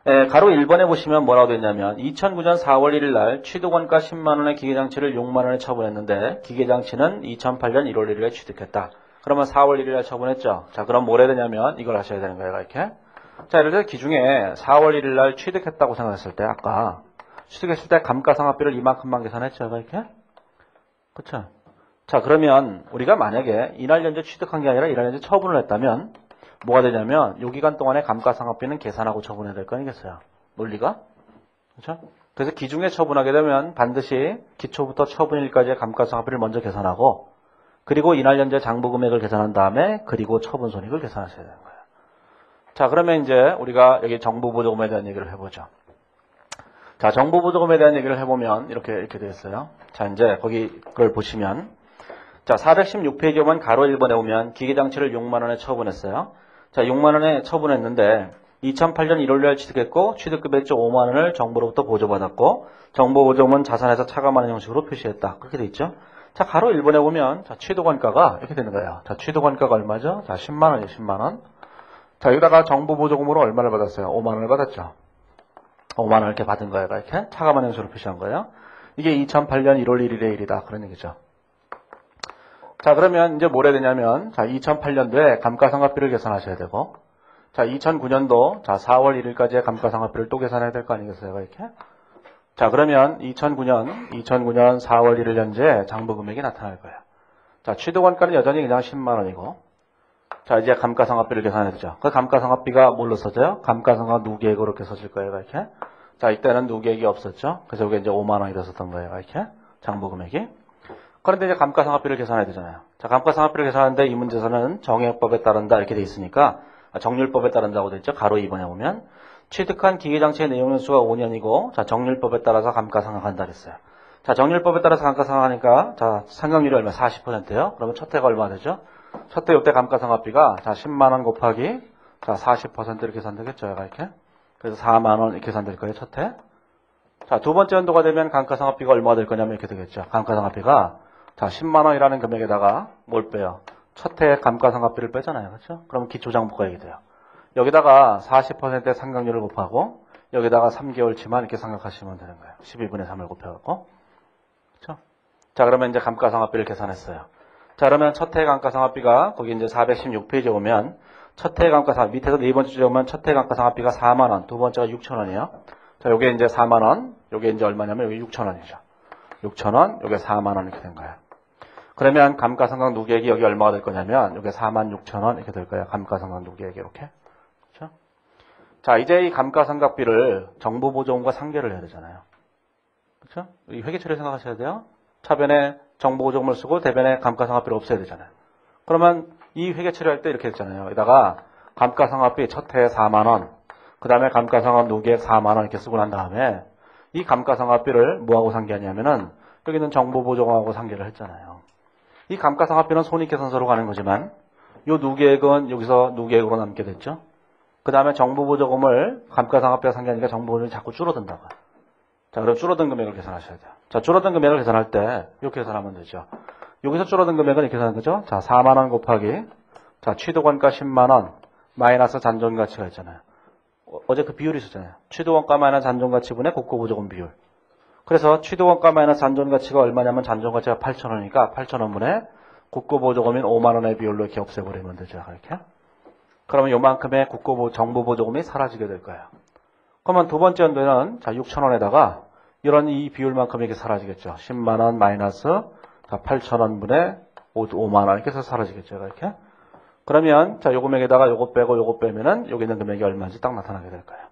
가로 1번에 보시면 뭐라고 되어 있냐면 2009년 4월 1일 날 취득원가 10만원의 기계장치를 6만원에 처분했는데 기계장치는 2008년 1월 1일에 취득했다. 그러면 4월 1일 날 처분했죠. 자, 그럼 뭘 해야 되냐면 이걸 하셔야 되는 거예요. 이렇게. 자, 예를 들어 기중에 4월 1일 날 취득했다고 생각했을 때 아까 취득했을 때 감가상각비를 이만큼만 계산했죠. 이렇게. 그렇죠? 자, 그러면 우리가 만약에 이날 현재 취득한 게 아니라 이날 현재 처분을 했다면 뭐가 되냐면 요 기간 동안에 감가상각비는 계산하고 처분해야 될 거 아니겠어요? 논리가? 그렇죠? 그래서 기중에 처분하게 되면 반드시 기초부터 처분일까지의 감가상각비를 먼저 계산하고 그리고 이날 현재 장부 금액을 계산한 다음에 그리고 처분 손익을 계산하셔야 되는 거예요. 자, 그러면 이제 우리가 여기 정보보조금에 대한 얘기를 해보죠. 자, 정보보조금에 대한 얘기를 해보면 이렇게 되어 있어요. 자, 이제 거기 그걸 보시면 자, 416페이지 보면 가로 1번에 오면 기계장치를 6만원에 처분했어요. 자, 6만원에 처분했는데 2008년 1월날 취득했고 취득금액 5만원을 정부로부터 보조받았고 정보보조금은 자산에서 차감하는 형식으로 표시했다. 그렇게 돼 있죠. 자, 가로 1번에 보면 자, 취득원가가 이렇게 되는 거예요. 자, 취득원가가 얼마죠? 자, 10만원이에요. 10만원. 자, 여기다가 정보보조금으로 얼마를 받았어요? 5만원을 받았죠. 5만원 이렇게 받은 거예요. 이렇게 차감하는 형식으로 표시한 거예요. 이게 2008년 1월 1일의 일이다. 그런 얘기죠. 자, 그러면 이제 뭘 해야 되냐면, 자, 2008년도에 감가상각비를 계산하셔야 되고, 자, 2009년도, 자, 4월 1일까지의 감가상각비를 또 계산해야 될 거 아니겠어요, 이렇게? 자, 그러면 2009년 4월 1일 현재 장부금액이 나타날 거예요. 자, 취득원가는 여전히 그냥 10만원이고, 자, 이제 감가상각비를 계산해야 되죠. 그 감가상각비가 뭘로 써져요? 감가상각 누계액으로 이렇게 써질 거예요, 이렇게. 자, 이때는 누계액이 없었죠. 그래서 이게 이제 5만원이 됐었던 거예요, 이렇게. 장부금액이. 그런데 이제 감가상각비를 계산해야 되잖아요. 자, 감가상각비를 계산하는데 이 문제에서는 정액법에 따른다 이렇게 돼 있으니까 정률법에 따른다고 돼 있죠. 가로 2번에 보면 취득한 기계장치의 내용연수가 5년이고 자, 정률법에 따라서 감가상각한다 그랬어요. 자, 정률법에 따라서 감가상각하니까 자, 상각률이 얼마? 40%예요. 그러면 첫 해가 얼마 되죠? 첫 해 이때 감가상각비가 자, 10만원 곱하기 자, 40% 이렇게 계산되겠죠. 이렇게. 그래서 4만원 이렇게 계산될 거예요. 첫 해. 자, 두 번째 연도가 되면 감가상각비가 얼마가 될 거냐면 이렇게 되겠죠. 감가상각비가 자, 10만원이라는 금액에다가 뭘 빼요? 첫 해 감가상각비를 빼잖아요. 그렇죠? 그럼 기초장부가액이 돼요. 여기다가 40%의 상각률을 곱하고 여기다가 3개월치만 이렇게 생각하시면 되는 거예요. 12분의 3을 곱해갖고. 그렇죠? 자, 그러면 이제 감가상각비를 계산했어요. 자, 그러면 첫 해 감가상각비가 거기 이제 416페이지에 오면 첫 해 감가상각 밑에서 네 번째 줄에 오면 첫 해 감가상각비가 4만원, 두 번째가 6천원이에요. 자, 요게 이제 4만원, 요게 이제 얼마냐면 여기 6천원이죠. 6천원, 요게 4만원 이렇게 된 거예요. 그러면 감가상각 누계액이 여기 얼마가 될 거냐면 요게 46,000원 이렇게 될 거예요. 감가상각 누계액이 이렇게. 그렇죠? 자, 이제 이 감가상각비를 정보보조금과 상계를 해야 되잖아요. 그렇죠? 이 회계처리 생각하셔야 돼요. 차변에 정보보조금을 쓰고 대변에 감가상각비를 없애야 되잖아요. 그러면 이 회계처리할 때 이렇게 했잖아요. 여기다가 감가상각비 첫 해에 4만원, 그 다음에 감가상각 누계액 4만원 이렇게 쓰고 난 다음에 이 감가상각비를 뭐하고 상계하냐면은 여기는 정보보조금하고 상계를 했잖아요. 이 감가상각비는 손익계산서로 가는 거지만 이 누계액은 여기서 누계액으로 남게 됐죠. 그 다음에 정보보조금을 감가상각비가 상계하니까 정보보조금이 자꾸 줄어든다고. 자, 그럼 줄어든 금액을 계산하셔야 돼요. 자, 줄어든 금액을 계산할 때 이렇게 계산하면 되죠. 여기서 줄어든 금액은 이렇게 계산하는 거죠. 자, 4만원 곱하기 자, 취득원가 10만원 마이너스 잔존가치가 있잖아요. 어제 그 비율이 있었잖아요. 취득원가 마이너스 잔존가치분의 국고보조금 비율. 그래서 취득원가 마이너스 잔존가치가 얼마냐면 잔존가치가 8,000원이니까 8,000원분의 국고보조금인 5만원의 비율로 이렇게 없애버리면 되죠. 이렇게. 그러면 요만큼의 정보보조금이 사라지게 될 거예요. 그러면 두 번째 연도에는 자, 6,000원에다가 이런 이 비율만큼 이렇게 사라지겠죠. 10만원 마이너스 8,000원분의 5만원 이렇게 해서 사라지겠죠. 이렇게. 그러면 자, 요 금액에다가 요거 빼고 요거 빼면은 여기 있는 금액이 얼마인지 딱 나타나게 될 거예요.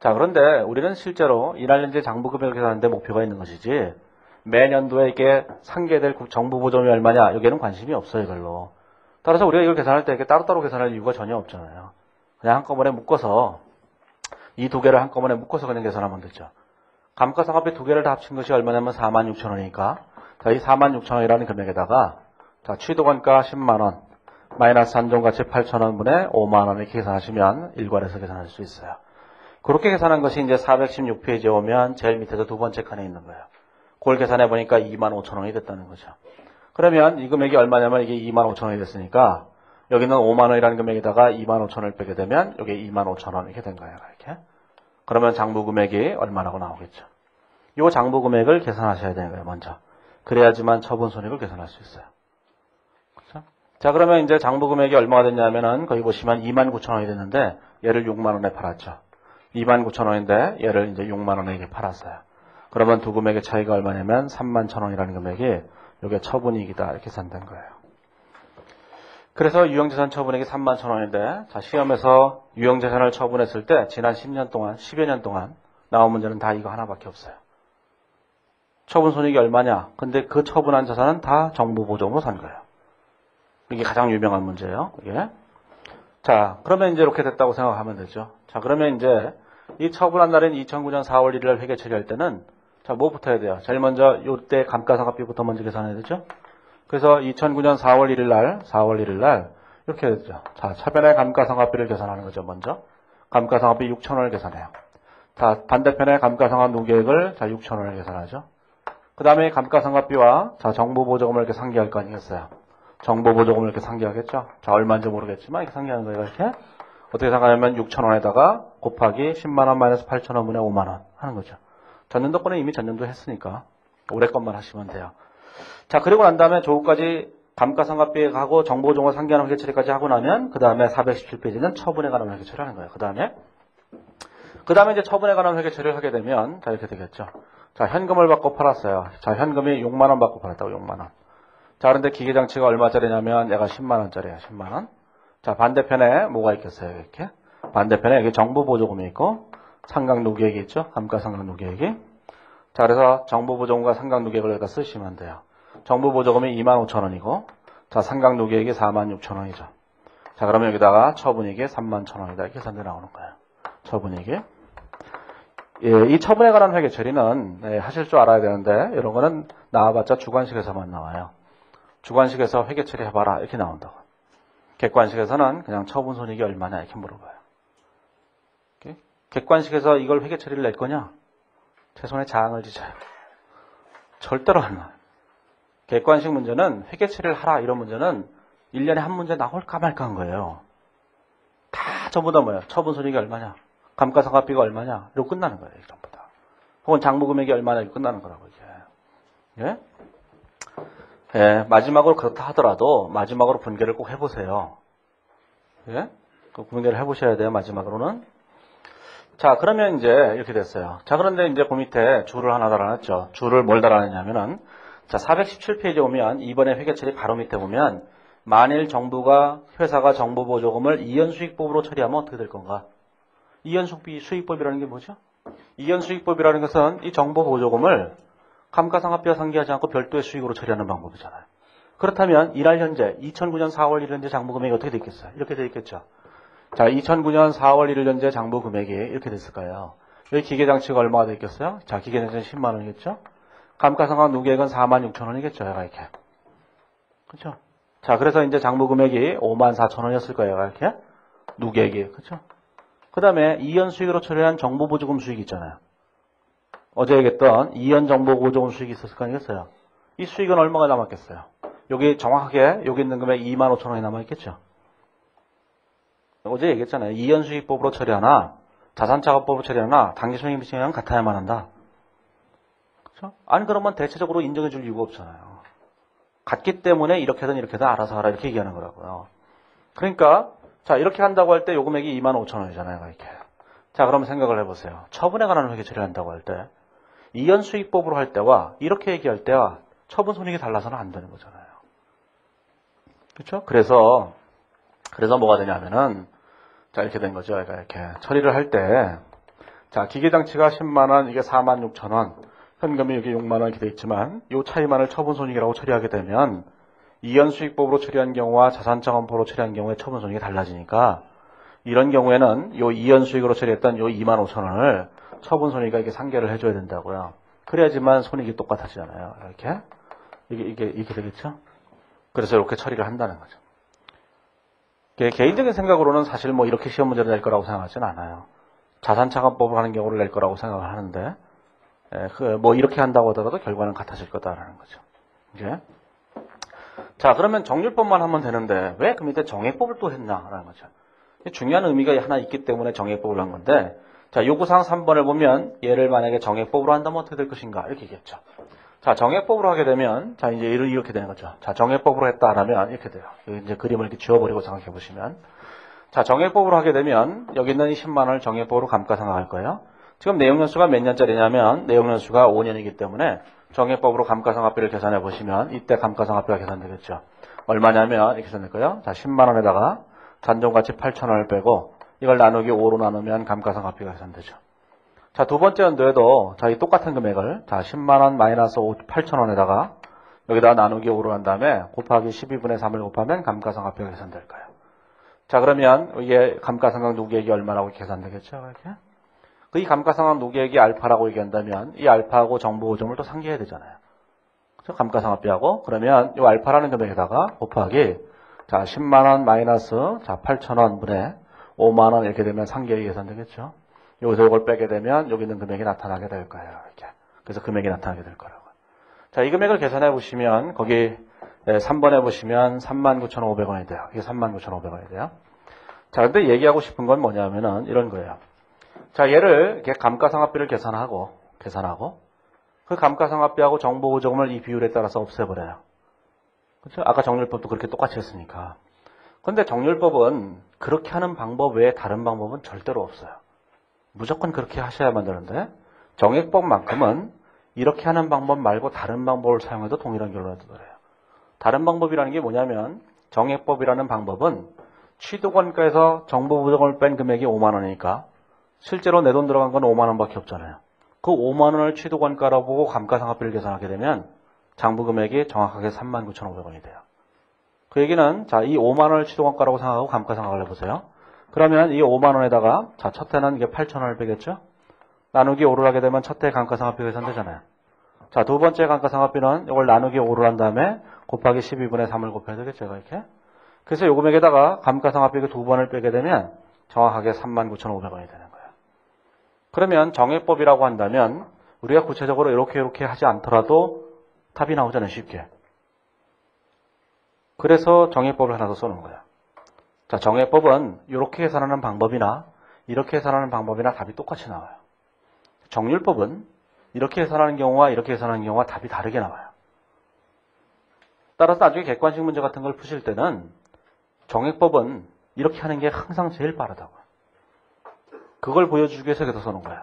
자, 그런데 우리는 실제로 이날 현재 장부금액을 계산하는데 목표가 있는 것이지 매년도에 이게 상계될 정부 보조금이 얼마냐, 여기에는 관심이 없어요, 별로. 따라서 우리가 이걸 계산할 때 이렇게 따로따로 계산할 이유가 전혀 없잖아요. 그냥 한꺼번에 묶어서, 이 두 개를 한꺼번에 묶어서 그냥 계산하면 되죠. 감가상각비 두 개를 다 합친 것이 얼마냐면 46,000원이니까, 자, 이 46,000원이라는 금액에다가, 자, 취득원가 10만원, 마이너스 한정가치 8,000원분의 5만원 이렇게 계산하시면 일괄해서 계산할 수 있어요. 그렇게 계산한 것이 이제 416페이지에 오면 제일 밑에서 두 번째 칸에 있는 거예요. 그걸 계산해 보니까 25,000원이 됐다는 거죠. 그러면 이 금액이 얼마냐면 이게 25,000원이 됐으니까 여기는 5만원이라는 금액에다가 25,000원을 빼게 되면 여기 25,000원 이렇게 된 거예요. 이렇게. 그러면 장부 금액이 얼마라고 나오겠죠. 이 장부 금액을 계산하셔야 되는 거예요. 먼저. 그래야지만 처분 손익을 계산할 수 있어요. 그렇죠? 자, 그러면 이제 장부 금액이 얼마가 됐냐면은 거기 보시면 29,000원이 됐는데 얘를 6만원에 팔았죠. 29,000원인데 얘를 이제 6만원에 팔았어요. 그러면 두 금액의 차이가 얼마냐면 31,000원이라는 금액이 이게 처분이익이다 이렇게 산된 거예요. 그래서 유형재산 처분액이 31,000원인데 자, 시험에서 유형재산을 처분했을 때 지난 10년 동안 10여 년 동안 나온 문제는 다 이거 하나밖에 없어요. 처분 손익이 얼마냐? 근데 그 처분한 자산은 다 정부 보조금으로 산 거예요. 이게 가장 유명한 문제예요. 이게. 자, 그러면 이제 이렇게 됐다고 생각하면 되죠. 자, 그러면 이제 이 처분한 날인 2009년 4월 1일 날 회계 처리할 때는 자, 뭐부터 해야 돼요? 제일 먼저 요때 감가상각비부터 먼저 계산해야 되죠. 그래서 2009년 4월 1일 날 이렇게 해야 되죠. 자, 차변의 감가상각비를 계산하는 거죠. 먼저 감가상각비 6,000원을 계산해요. 자, 반대편의 감가상각 누계액을 자 6,000원을 계산하죠. 그 다음에 감가상각비와 자 정부 보조금을 이렇게 상기할 거 아니겠어요? 정부 보조금을 이렇게 상기하겠죠. 자, 얼마인지 모르겠지만 이렇게 상기하는 거예요. 이렇게 어떻게 상기하냐면 6,000원에다가 곱하기 10만원 마이너스 8,000원분의 5만원 하는 거죠. 전년도 거는 이미 전년도 했으니까 올해 것만 하시면 돼요. 자, 그리고 난 다음에 조국까지 감가상각비하고 정보보조금을 상기하는 회계 처리까지 하고 나면 그 다음에 417페이지는 처분에 관한 회계 처리하는 거예요. 그 다음에 이제 처분에 관한 회계 처리를 하게 되면 자 이렇게 되겠죠. 자, 현금을 받고 팔았어요. 자, 현금이 6만원 받고 팔았다고 6만원. 자, 그런데 기계장치가 얼마짜리냐면 얘가 10만원짜리예요. 10만원. 자, 반대편에 뭐가 있겠어요? 이렇게 반대편에 여기 정보보조금이 있고 상각누계액이 있죠. 감가상각누계액이. 자, 그래서 정보보조금과 상각누계액을 여기다 쓰시면 돼요. 정보보조금이 25,000원이고 자, 상각누계액이 46,000원이죠. 자, 그러면 여기다가 처분이익이 31,000원이다. 이렇게 계산돼 나오는 거예요. 처분이익이. 예, 이 처분에 관한 회계 처리는 하실 줄 알아야 되는데 이런 거는 나와봤자 주관식에서만 나와요. 주관식에서 회계 처리 해봐라 이렇게 나온다고. 객관식에서는 그냥 처분 손익이 얼마냐 이렇게 물어봐요. 객관식에서 이걸 회계 처리를 낼 거냐? 최소한의 장을 지져요. 절대로 안 나와요. 객관식 문제는 회계 처리를 하라 이런 문제는 1년에 한 문제 나올까 말까 한 거예요. 다 전부 다 뭐예요? 처분 손익이 얼마냐? 감가상각비가 얼마냐? 이러고 끝나는 거예요. 전부 다. 혹은 장부 금액이 얼마냐? 이러고 끝나는 거라고 이게. 예? 예, 마지막으로 그렇다 하더라도 마지막으로 분계를 꼭 해보세요. 예? 그 분계를 해보셔야 돼요. 마지막으로는. 자, 그러면 이제 이렇게 됐어요. 자, 그런데 이제 그 밑에 줄을 하나 달아놨죠. 줄을 뭘 달아놨냐면은 자, 417페이지에 오면 이번에 회계처리 바로 밑에 보면 만일 회사가 정부보조금을 이연수익법으로 처리하면 어떻게 될 건가? 이연수익법이라는 게 뭐죠? 이연수익법이라는 것은 이 정부보조금을 감가상각비와 상기하지 않고 별도의 수익으로 처리하는 방법이잖아요. 그렇다면 이날 현재 2009년 4월 1일 현재 장부금액이 어떻게 돼 있겠어요? 이렇게 돼 있겠죠. 자, 2009년 4월 1일 현재 장부금액이 이렇게 됐을까요? 여기 기계장치가 얼마가 돼 있겠어요? 자, 기계장치는 10만 원이겠죠? 감가상각 누계액은 46,000원이겠죠. 얘가 이렇게. 그렇죠? 자, 그래서 이제 장부금액이 54,000원이었을 거예요. 이렇게. 누계액이. 그렇죠? 그 다음에 이연 수익으로 처리한 정부보조금 수익이 있잖아요. 어제 얘기했던 이연 정보보조금 수익이 있었을 거 아니겠어요? 이 수익은 얼마가 남았겠어요? 여기 정확하게 여기 있는 금액 25,000원이 남아있겠죠? 어제 얘기했잖아요. 이연 수익법으로 처리하나 자산차감법으로 처리하나 당기손익 미치면 같아야만 한다. 그렇죠? 아니 그러면 대체적으로 인정해 줄 이유가 없잖아요. 같기 때문에 이렇게든 이렇게든 알아서 하라 이렇게 얘기하는 거라고요. 그러니까 자 이렇게 한다고 할 때 요 금액이 25,000원이잖아요. 이렇게. 자 그러면 생각을 해보세요. 처분에 관한 회계 처리한다고 할 때 이연 수익법으로 할 때와 이렇게 얘기할 때와 처분 손익이 달라서는 안 되는 거잖아요. 그렇죠? 그래서 뭐가 되냐면은 자 이렇게 된 거죠. 이렇게 처리를 할 때 자 기계장치가 10만원 이게 46,000원 현금이 여기 6만 원 이렇게 돼 있지만 이 차이만을 처분손익이라고 처리하게 되면 이연수익법으로 처리한 경우와 자산자원법으로 처리한 경우에 처분손익이 달라지니까 이런 경우에는 요 이연수익으로 처리했던 요 2만 5천 원을 처분손익과 이게 상계를 해줘야 된다고요. 그래야지만 손익이 똑같아지잖아요. 이게 되겠죠? 그래서 이렇게 처리를 한다는 거죠. 개인적인 생각으로는 사실 뭐 이렇게 시험 문제를 낼 거라고 생각하지는 않아요. 자산차감법을 하는 경우를 낼 거라고 생각을 하는데, 뭐 이렇게 한다고 하더라도 결과는 같아질 거다라는 거죠. 이제. 자, 그러면 정률법만 하면 되는데 왜 그 밑에 정액법을 또 했나라는 거죠. 중요한 의미가 하나 있기 때문에 정액법을 한 건데, 자, 요구사항 3번을 보면 얘를 만약에 정액법으로 한다면 어떻게 될 것인가 이렇게 얘기했죠. 자, 정액법으로 하게 되면 자, 이제 이렇게 되는 거죠. 자, 정액법으로 했다라면 이렇게 돼요. 여기 이제 그림을 이렇게 지워버리고 생각해 보시면, 자, 정액법으로 하게 되면 여기 있는 이 10만 원을 정액법으로 감가상각할 거예요. 지금 내용연수가 몇 년짜리냐면 내용연수가 5년이기 때문에 정액법으로 감가상각비를 계산해 보시면 이때 감가상각비가 계산되겠죠. 얼마냐면 이렇게 계산될 거예요. 자, 10만 원에다가 잔존가치 8천 원을 빼고 이걸 나누기 5로 나누면 감가상각비가 계산되죠. 자, 두 번째 연도에도 자, 이 똑같은 금액을 자, 10만 원 마이너스 8천 원에다가 여기다 나누기 5로 한 다음에 곱하기 12분의 3을 곱하면 감가상각비가 계산될 거예요. 자, 그러면 이게 감가상각 누계액이 얼마라고 계산되겠죠? 이렇게. 이 감가상각 누계액이 알파라고 얘기한다면 이 알파하고 정보보증을 또 상계해야 되잖아요. 그렇죠? 감가상각비하고 그러면 이 알파라는 금액에다가 곱하기 자, 10만 원 마이너스 자, 8천 원 분의 5만 원 이렇게 되면 상계액이 계산되겠죠? 여기서 이걸 빼게 되면 여기 있는 금액이 나타나게 될 거예요. 이렇게. 그래서 금액이 나타나게 될 거라고. 자, 이 금액을 계산해 보시면 거기 3번에 보시면 39,500원이 돼요. 이게 39,500원이 돼요. 자, 근데 얘기하고 싶은 건 뭐냐면은 이런 거예요. 자, 얘를 이렇게 감가상각비를 계산하고 그 감가상각비하고 정보보증을 이 비율에 따라서 없애버려요. 그렇죠? 아까 정률법도 그렇게 똑같이 했으니까. 근데 정률법은 그렇게 하는 방법 외에 다른 방법은 절대로 없어요. 무조건 그렇게 하셔야만 되는데 정액법만큼은 이렇게 하는 방법 말고 다른 방법을 사용해도 동일한 결론을 얻어내요. 다른 방법이라는 게 뭐냐면 정액법이라는 방법은 취득원가에서 정보보증을 뺀 금액이 5만 원이니까 실제로 내 돈 들어간 건 5만 원밖에 없잖아요. 그 5만 원을 취득원가라고 보고 감가상각비를 계산하게 되면 장부금액이 정확하게 39,500원이 돼요. 그 얘기는 자, 이 5만 원을 취득원가라고 생각하고 감가상각을 해보세요. 그러면 이 5만 원에다가 자, 첫 해는 이게 8천 원을 빼겠죠? 나누기 5를 하게 되면 첫 해 감가상각비가 계산되잖아요. 자, 두 번째 감가상각비는 이걸 나누기 5를 한 다음에 곱하기 12분의 3을 곱해야 되겠죠, 이렇게. 그래서 요 금액에다가 감가상각비를 두 번을 빼게 되면 정확하게 39,500원이 되는 거예요. 그러면 정액법이라고 한다면 우리가 구체적으로 이렇게 하지 않더라도 답이 나오잖아요, 쉽게. 그래서 정액법을 하나 더 써놓은 거예요. 자, 정액법은 이렇게 계산하는 방법이나 이렇게 계산하는 방법이나 답이 똑같이 나와요. 정률법은 이렇게 계산하는 경우와 이렇게 계산하는 경우와 답이 다르게 나와요. 따라서 나중에 객관식 문제 같은 걸 푸실 때는 정액법은 이렇게 하는 게 항상 제일 빠르다고요. 그걸 보여주기 위해서 여기다 써놓은 거예요.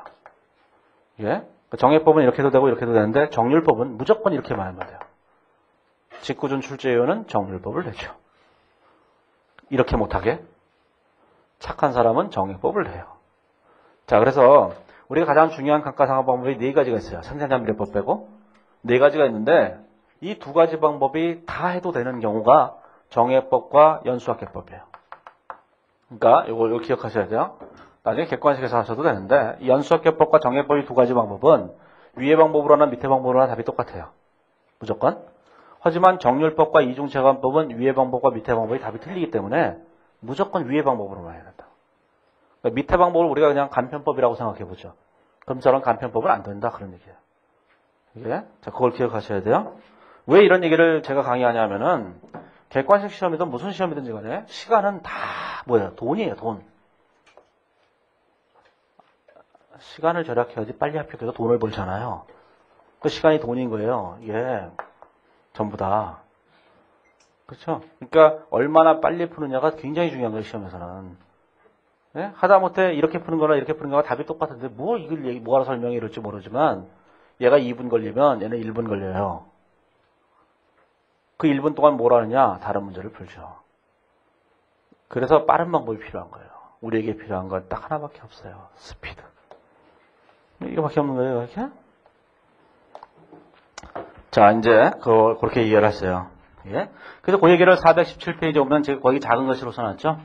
예? 정액법은 이렇게 해도 되고 이렇게 해도 되는데 정률법은 무조건 이렇게만 하면 돼요. 직구준 출제위원은 정률법을 내죠. 이렇게 못하게 착한 사람은 정액법을 해요. 자, 그래서 우리가 가장 중요한 감가상각 방법이 네 가지가 있어요. 생산자비례법 빼고 네 가지가 있는데 이 두 가지 방법이 다 해도 되는 경우가 정액법과 연수학계법이에요. 그러니까 이거 기억하셔야 돼요. 나중에 객관식에서 하셔도 되는데 연수학계법과 정액법이 두 가지 방법은 위의 방법으로나 밑에 방법으로나 답이 똑같아요. 무조건. 하지만 정률법과 이중채관법은 위의 방법과 밑에 방법이 답이 틀리기 때문에 무조건 위의 방법으로만 해야 된다. 그러니까 밑에 방법을 우리가 그냥 간편법이라고 생각해보죠. 그럼 저런 간편법은 안 된다 그런 얘기예요. 이게 자, 그걸 기억하셔야 돼요. 왜 이런 얘기를 제가 강의하냐면은 객관식 시험이든 무슨 시험이든지 간에 시간은 다 뭐예요? 돈이에요, 돈. 시간을 절약해야지 빨리 합격해서 돈을 벌잖아요. 그 시간이 돈인 거예요. 이게 전부 다. 그렇죠? 그러니까 얼마나 빨리 푸느냐가 굉장히 중요한 거예요, 시험에서는. 네? 하다못해 이렇게 푸는 거나 이렇게 푸는 거나 답이 똑같은데 이걸 뭐하러 설명해 이럴지 모르지만 얘가 2분 걸리면 얘는 1분 걸려요. 그 1분 동안 뭘 하느냐? 다른 문제를 풀죠. 그래서 빠른 방법이 필요한 거예요. 우리에게 필요한 건 딱 하나밖에 없어요. 스피드. 이거밖에 없는 거예요, 이렇게? 자, 이제, 그렇게 이해를 했어요. 예? 그래서 그 얘기를 417페이지에 오면 제가 거기 작은 것으로 써놨죠?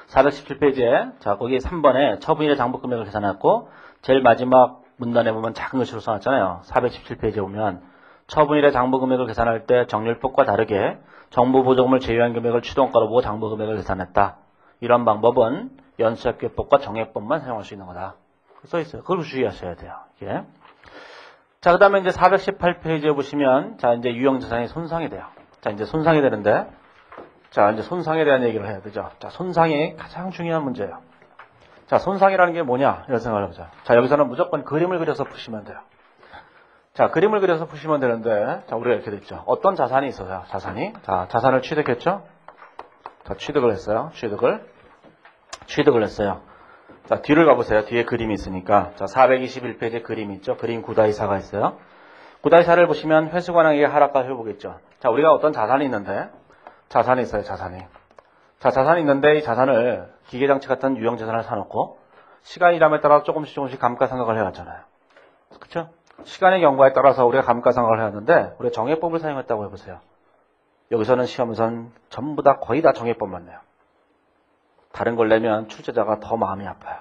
417페이지에, 자, 거기 3번에 처분일의 장부 금액을 계산했고, 제일 마지막 문단에 보면 작은 것으로 써놨잖아요. 417페이지에 보면, 처분일의 장부 금액을 계산할 때 정률법과 다르게 정부 보조금을 제외한 금액을 추동가로 보고 장부 금액을 계산했다. 이런 방법은 연수협계법과 정액법만 사용할 수 있는 거다. 써 있어요. 그걸 주의하셔야 돼요. 예. 자, 그 다음에 이제 418페이지에 보시면, 자, 이제 유형자산이 손상이 돼요. 자, 이제 손상이 되는데, 자, 이제 손상에 대한 얘기를 해야 되죠. 자, 손상이 가장 중요한 문제예요. 자, 손상이라는 게 뭐냐? 이런 생각을 해보자. 자, 여기서는 무조건 그림을 그려서 푸시면 돼요. 자, 그림을 그려서 푸시면 되는데, 자, 우리가 이렇게 됐죠. 어떤 자산이 있어요, 자산이. 자, 자산을 취득했죠? 자, 취득을 했어요. 취득을 했어요. 자, 뒤를 가보세요. 뒤에 그림이 있으니까. 자, 421페이지에 그림이 있죠? 그림 9-4가 있어요. 9-4를 보시면 회수관항액의 하락과 회복이죠. 자, 우리가 어떤 자산이 있는데, 자산이 있어요, 자산이. 자, 자산이 있는데, 이 자산을 기계장치 같은 유형자산을 사놓고, 시간이 지남에 따라 조금씩 감가상각을 해왔잖아요. 그쵸? 시간의 경과에 따라서 우리가 감가상각을 해왔는데, 우리가 정액법을 사용했다고 해보세요. 여기서는 시험에서는 전부 다 거의 다 정액법만 내요. 다른 걸 내면 출제자가 더 마음이 아파요.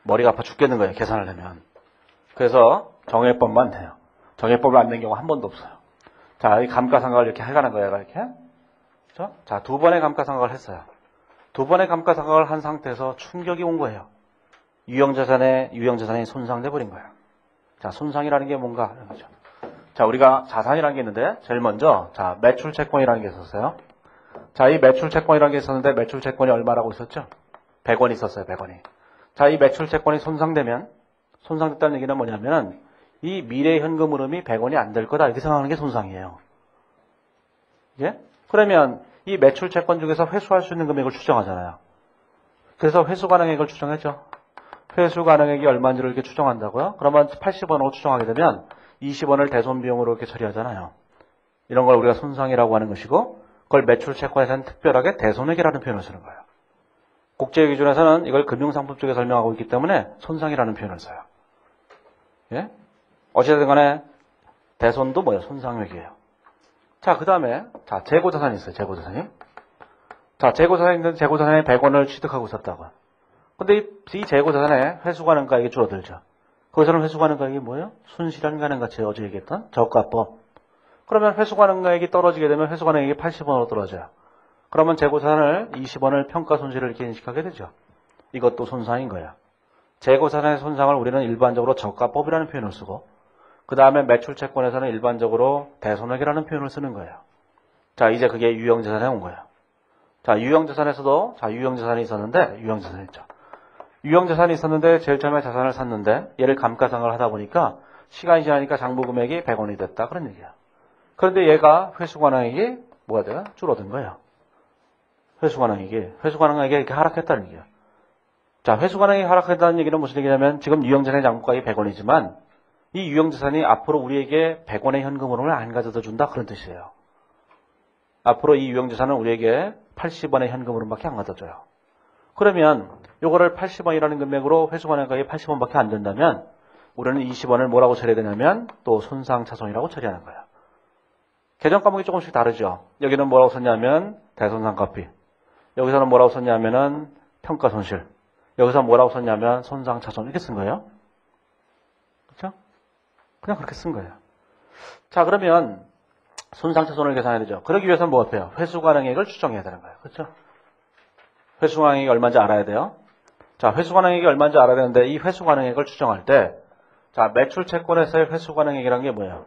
머리가 아파 죽겠는 거예요, 계산을 내면. 그래서 정액법만 돼요. 정액법을 안 낸 경우 한 번도 없어요. 자, 이 감가상각을 이렇게 해가는 거예요, 이렇게. 그렇죠? 자, 두 번의 감가상각을 했어요. 두 번의 감가상각을 한 상태에서 충격이 온 거예요. 유형자산이 손상돼 버린 거예요. 자, 손상이라는 게 뭔가 이런 거죠. 자, 우리가 자산이라는 게 있는데 제일 먼저 자, 매출채권이라는 게 있었어요. 자, 이 매출채권이라는 게 있었는데 매출채권이 얼마라고 있었죠? 100원이 있었어요, 100원이. 자, 이 매출채권이 손상됐다는 얘기는 뭐냐면 이 미래 현금 흐름이 100원이 안 될 거다 이렇게 생각하는 게 손상이에요. 예? 그러면 이 매출채권 중에서 회수할 수 있는 금액을 추정하잖아요. 그래서 회수가능액을 추정했죠. 회수가능액이 얼마인지를 이렇게 추정한다고요? 그러면 80원으로 추정하게 되면 20원을 대손비용으로 이렇게 처리하잖아요. 이런 걸 우리가 손상이라고 하는 것이고 그걸 매출채권에서는 특별하게 대손액이라는 표현을 쓰는 거예요. 국제기준에서는 이걸 금융상품 쪽에 설명하고 있기 때문에 손상이라는 표현을 써요. 예? 어찌됐든 간에 대손도 뭐예요? 손상액이에요. 자, 그 다음에 자, 재고자산이 있어요. 재고자산이. 자, 재고자산이 있는데 재고자산에 100원을 취득하고 있었다고요. 근데 이 재고자산에 회수가능가액이 줄어들죠. 거기서는 회수가능가액이 뭐예요? 순실현가능가치 어제 얘기했던 저가법. 그러면 회수가능가액이 떨어지게 되면 회수가능액이 80원으로 떨어져요. 그러면 재고자산을 20원을 평가손실을 이렇게 인식하게 되죠. 이것도 손상인 거예요. 재고자산의 손상을 우리는 일반적으로 저가법이라는 표현을 쓰고 그 다음에 매출채권에서는 일반적으로 대손액이라는 표현을 쓰는 거예요. 자, 이제 그게 유형자산에 온 거예요. 자, 유형자산에서도 유형자산이 있었는데 유형자산이 있죠. 유형자산이 있었는데 제일 처음에 자산을 샀는데 얘를 감가상각을 하다 보니까 시간이 지나니까 장부금액이 100원이 됐다 그런 얘기야. 그런데 얘가 회수관항액이 뭐가 돼요? 줄어든 거예요. 회수관항액이 이렇게 하락했다는 얘기야. 자, 회수관항액이 하락했다는 얘기는 무슨 얘기냐면 지금 유형자산의 장부가액이 100원이지만 이 유형자산이 앞으로 우리에게 100원의 현금 흐름을 안 가져다 준다 그런 뜻이에요. 앞으로 이 유형자산은 우리에게 80원의 현금 흐름밖에 안 가져다 줘요. 그러면 요거를 80원이라는 금액으로 회수관항액이 80원밖에 안 된다면 우리는 20원을 뭐라고 처리해야 되냐면 또 손상차손이라고 처리하는 거예요. 계정 과목이 조금씩 다르죠. 여기는 뭐라고 썼냐면 대손상가피. 여기서는 뭐라고 썼냐면은 평가손실. 여기서 뭐라고 썼냐면 손상차손 이렇게 쓴 거예요. 그렇죠? 그냥 그렇게 쓴 거예요. 자, 그러면 손상차손을 계산해야 되죠. 그러기 위해서는 뭐 어때요? 회수가능액을 추정해야 되는 거예요. 그렇죠? 회수가능액이 얼마인지 알아야 돼요. 자, 회수가능액이 얼마인지 알아야 되는데 이 회수가능액을 추정할 때 자, 매출채권에서의 회수가능액이라는 게 뭐예요?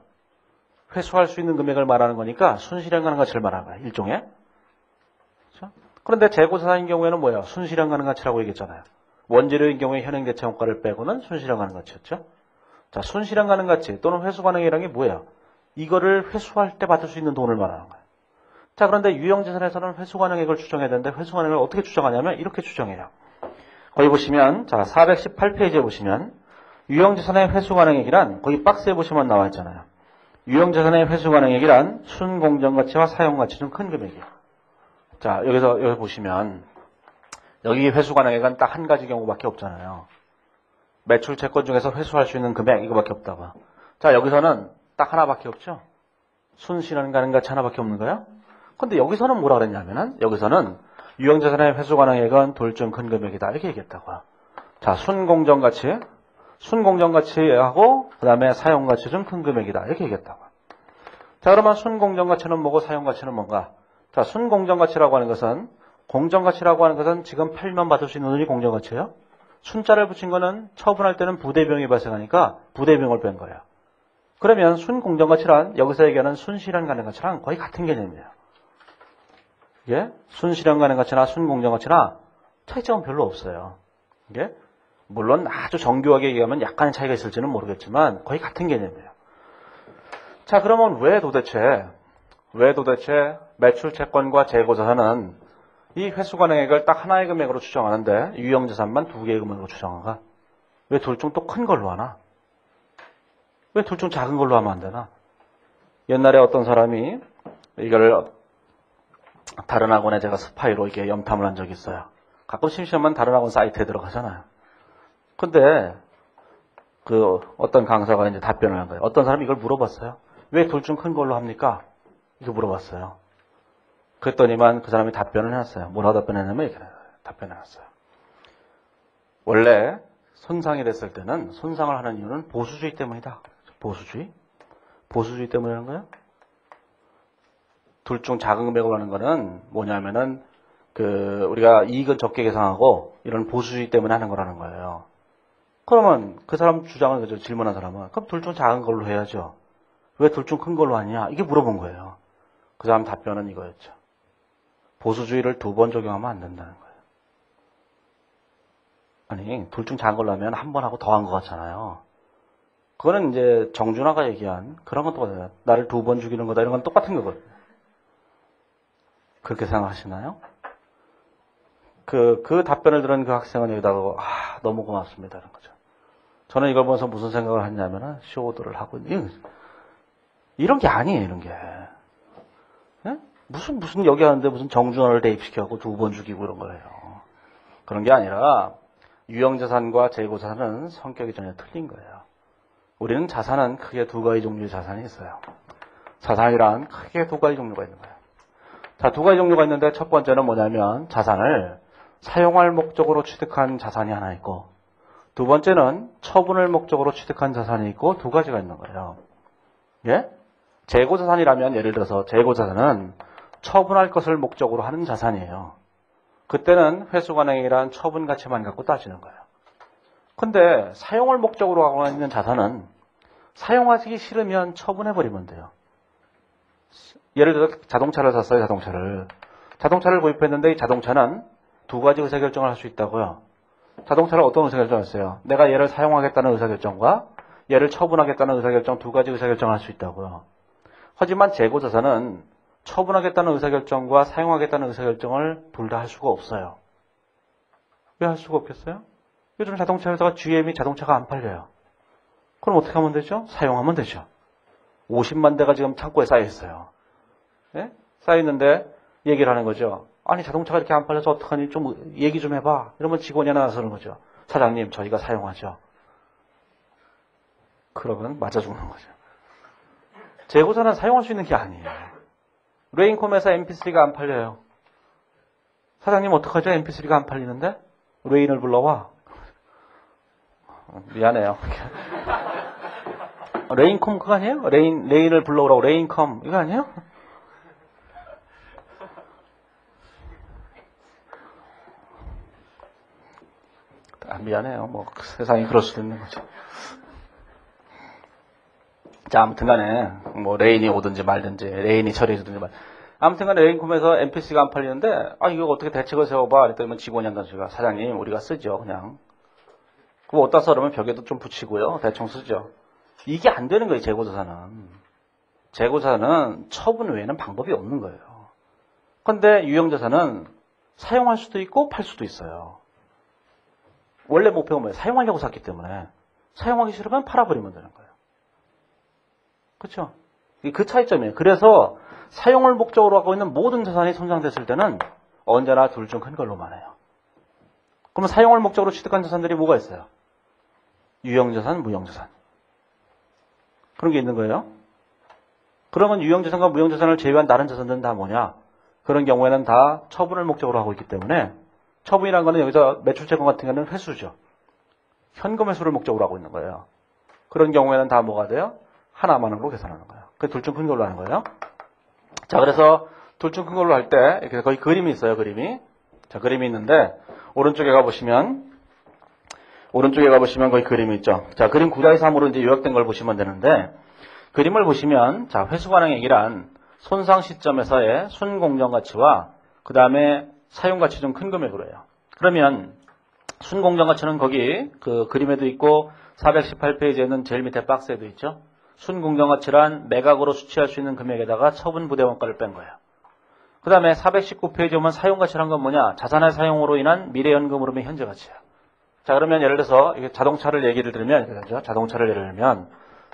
회수할 수 있는 금액을 말하는 거니까 순실현가능가치를 말하는 거예요. 일종의. 그렇죠? 그런데 재고자산인 경우에는 뭐예요? 순실현가능가치라고 얘기했잖아요. 원재료인 경우에 현행대체원가를 빼고는 순실현가능가치였죠. 자, 순실현가능가치 또는 회수가능액이라는 게 뭐예요? 이거를 회수할 때 받을 수 있는 돈을 말하는 거예요. 자, 그런데 유형자산에서는 회수가능액을 추정해야 되는데 회수가능액을 어떻게 추정하냐면 이렇게 추정해요. 거기 보시면 자 418페이지에 보시면 유형자산의 회수가능액이란 거기 박스에 보시면 나와 있잖아요. 유형자산의 회수가능액이란 순공정가치와 사용가치 중 큰 금액이에요. 자, 여기 보시면 여기 회수가능액은 딱 한 가지 경우밖에 없잖아요. 매출채권 중에서 회수할 수 있는 금액 이거밖에 없다고. 자, 여기서는 딱 하나밖에 없죠. 순실현 가능가치 하나밖에 없는 거예요. 근데 여기서는 뭐라 그랬냐면은 여기서는 유형자산의 회수 가능액은 둘 중 큰 금액이다 이렇게 얘기했다고요. 자, 순공정가치하고 그 다음에 사용가치 중 큰 금액이다 이렇게 얘기했다고요. 자, 그러면 순공정가치는 뭐고 사용가치는 뭔가? 자, 순공정가치라고 하는 것은 공정가치라고 하는 것은 지금 팔면 받을 수 있는 돈이 공정가치예요. 순자를 붙인 거는 처분할 때는 부대비용이 발생하니까 부대비용을 뺀 거예요. 그러면 순공정가치란 여기서 얘기하는 순실현 가능가치랑 거의 같은 개념이에요. 이게 순실현 가능가치나 순공정가치나 차이점은 별로 없어요. 이게 물론 아주 정교하게 얘기하면 약간의 차이가 있을지는 모르겠지만 거의 같은 개념이에요. 자, 그러면 왜 도대체 매출 채권과 재고자산은 이 회수 가능액을 딱 하나의 금액으로 추정하는데 유형자산만 두 개의 금액으로 추정한가? 왜 둘 중 또 큰 걸로 하나? 왜 둘 중 작은 걸로 하면 안 되나? 옛날에 어떤 사람이 이걸 다른 학원에 제가 스파이로 이렇게 염탐을 한 적이 있어요. 가끔 심심하면 다른 학원 사이트에 들어가잖아요. 근데 그 어떤 강사가 이제 답변을 한 거예요. 어떤 사람이 이걸 물어봤어요. 왜 둘 중 큰 걸로 합니까? 이렇게 물어봤어요. 그랬더니만 그 사람이 답변을 해놨어요. 뭐라고 답변했냐면 이렇게 답변해놨어요. 원래 손상이 됐을 때는 손상을 하는 이유는 보수주의 때문이다. 보수주의? 보수주의 때문에 하는 거예요? 둘 중 작은 금액으로 하는 거는 뭐냐면은 우리가 이익은 적게 계산하고 이런 보수주의 때문에 하는 거라는 거예요. 그러면 그 사람 주장을 그죠 질문한 사람은 그럼 둘 중 작은 걸로 해야죠. 왜 둘 중 큰 걸로 하냐? 이게 물어본 거예요. 그 사람 답변은 이거였죠. 보수주의를 두 번 적용하면 안 된다는 거예요. 아니, 둘 중 작은 걸로 하면 한 번 하고 더 한 것 같잖아요. 그거는 이제 정준하가 얘기한 그런 건 똑같아요. 나를 두 번 죽이는 거다 이런 건 똑같은 거거든요. 그렇게 생각하시나요? 그 답변을 들은 그 학생은 여기다가 너무 고맙습니다 이런 거죠. 저는 이걸 보면서 무슨 생각을 했냐면은 쇼도를 하고 이런 게 아니에요. 이런 게 예? 무슨 여기 하는데 무슨 정준하를 대입시켜갖고 두 번 죽이고 이런 거예요. 그런 게 아니라 유형자산과 재고자산은 성격이 전혀 틀린 거예요. 우리는 자산은 크게 두 가지 종류의 자산이 있어요. 자산이란 크게 두 가지 종류가 있는 거예요. 자, 두 가지 종류가 있는데 첫 번째는 뭐냐면 자산을 사용할 목적으로 취득한 자산이 하나 있고 두 번째는 처분을 목적으로 취득한 자산이 있고 두 가지가 있는 거예요. 예? 재고자산이라면 예를 들어서 재고자산은 처분할 것을 목적으로 하는 자산이에요. 그때는 회수가능이란 처분 가치만 갖고 따지는 거예요. 근데 사용을 목적으로 하고 있는 자산은 사용하기 싫으면 처분해버리면 돼요. 예를 들어서 자동차를 샀어요. 자동차를 구입했는데 이 자동차는 두 가지 의사결정을 할 수 있다고요. 자동차를 어떤 의사결정을 했어요? 내가 얘를 사용하겠다는 의사결정과 얘를 처분하겠다는 의사결정 두 가지 의사결정을 할 수 있다고요. 하지만 재고자산은 처분하겠다는 의사결정과 사용하겠다는 의사결정을 둘 다 할 수가 없어요. 왜 할 수가 없겠어요? 요즘 자동차 회사가 GM이 자동차가 안 팔려요. 그럼 어떻게 하면 되죠? 사용하면 되죠. 50만 대가 지금 창고에 쌓여 있어요. 예? 쌓여 있는데 얘기를 하는 거죠. 아니 자동차가 이렇게 안 팔려서 어떡하니 좀 얘기 좀 해봐. 이러면 직원이 하나 나서는 거죠. 사장님 저희가 사용하죠. 그러면 맞아 죽는 거죠. 재고자산은 사용할 수 있는 게 아니에요. 레인콤에서 MP3가 안 팔려요. 사장님 어떡하죠? MP3가 안 팔리는데? 레인을 불러와. 미안해요. 레인콤 그거 아니에요? 레인을 불러오라고 레인컴 이거 아니에요? 미안해요. 뭐 세상이 그럴 수도 있는 거죠. 자, 아무튼간에 뭐 레인이 오든지 말든지 레인이 처리해주든지 아무튼간에 레인콤에서 MP3가 안 팔리는데 이거 어떻게 대책을 세워봐. 그랬더니 직원이 한다는 소리가 사장님 우리가 쓰죠 그냥. 그거 어디다 써 그러면 벽에도 좀 붙이고요. 대충 쓰죠. 이게 안 되는 거예요. 재고자산은. 재고자산은 처분 외에는 방법이 없는 거예요. 그런데 유형자산은 사용할 수도 있고 팔 수도 있어요. 원래 목표가 뭐예요? 사용하려고 샀기 때문에 사용하기 싫으면 팔아버리면 되는 거예요. 그렇죠? 그 차이점이에요. 그래서 사용을 목적으로 하고 있는 모든 자산이 손상됐을 때는 언제나 둘 중 큰 걸로만 해요. 그럼 사용을 목적으로 취득한 자산들이 뭐가 있어요? 유형자산, 무형자산. 그런 게 있는 거예요. 그러면 유형자산과 무형자산을 제외한 다른 자산들은 다 뭐냐? 그런 경우에는 다 처분을 목적으로 하고 있기 때문에 처분이라는 거는 여기서 매출채권 같은 경우는 회수죠. 현금 회수를 목적으로 하고 있는 거예요. 그런 경우에는 다 뭐가 돼요? 하나만으로 계산하는 거예요. 그 둘 중 큰 걸로 하는 거예요. 자, 그래서 둘 중 큰 걸로 할 때 이렇게 거기 그림이 있어요. 그림이. 자, 그림이 있는데 오른쪽에 가보시면 거기 그림이 있죠. 자, 그림 9-3으로 이제 요약된 걸 보시면 되는데 그림을 보시면 자, 회수관행액이란 손상 시점에서의 순공정가치와 그 다음에 사용가치 중 큰 금액으로 해요. 그러면 순공정가치는 거기 그 그림에도 있고 418페이지에는 제일 밑에 박스에도 있죠. 순공정가치란 매각으로 수취할 수 있는 금액에다가 처분 부대원가를 뺀 거예요. 그 다음에 419페이지 보면 사용가치란 건 뭐냐? 자산의 사용으로 인한 미래연금 흐름의 현재가치야. 자, 그러면 예를 들어서 이게 자동차를 얘기를 들면 이렇게 되죠. 자동차를 예를 들면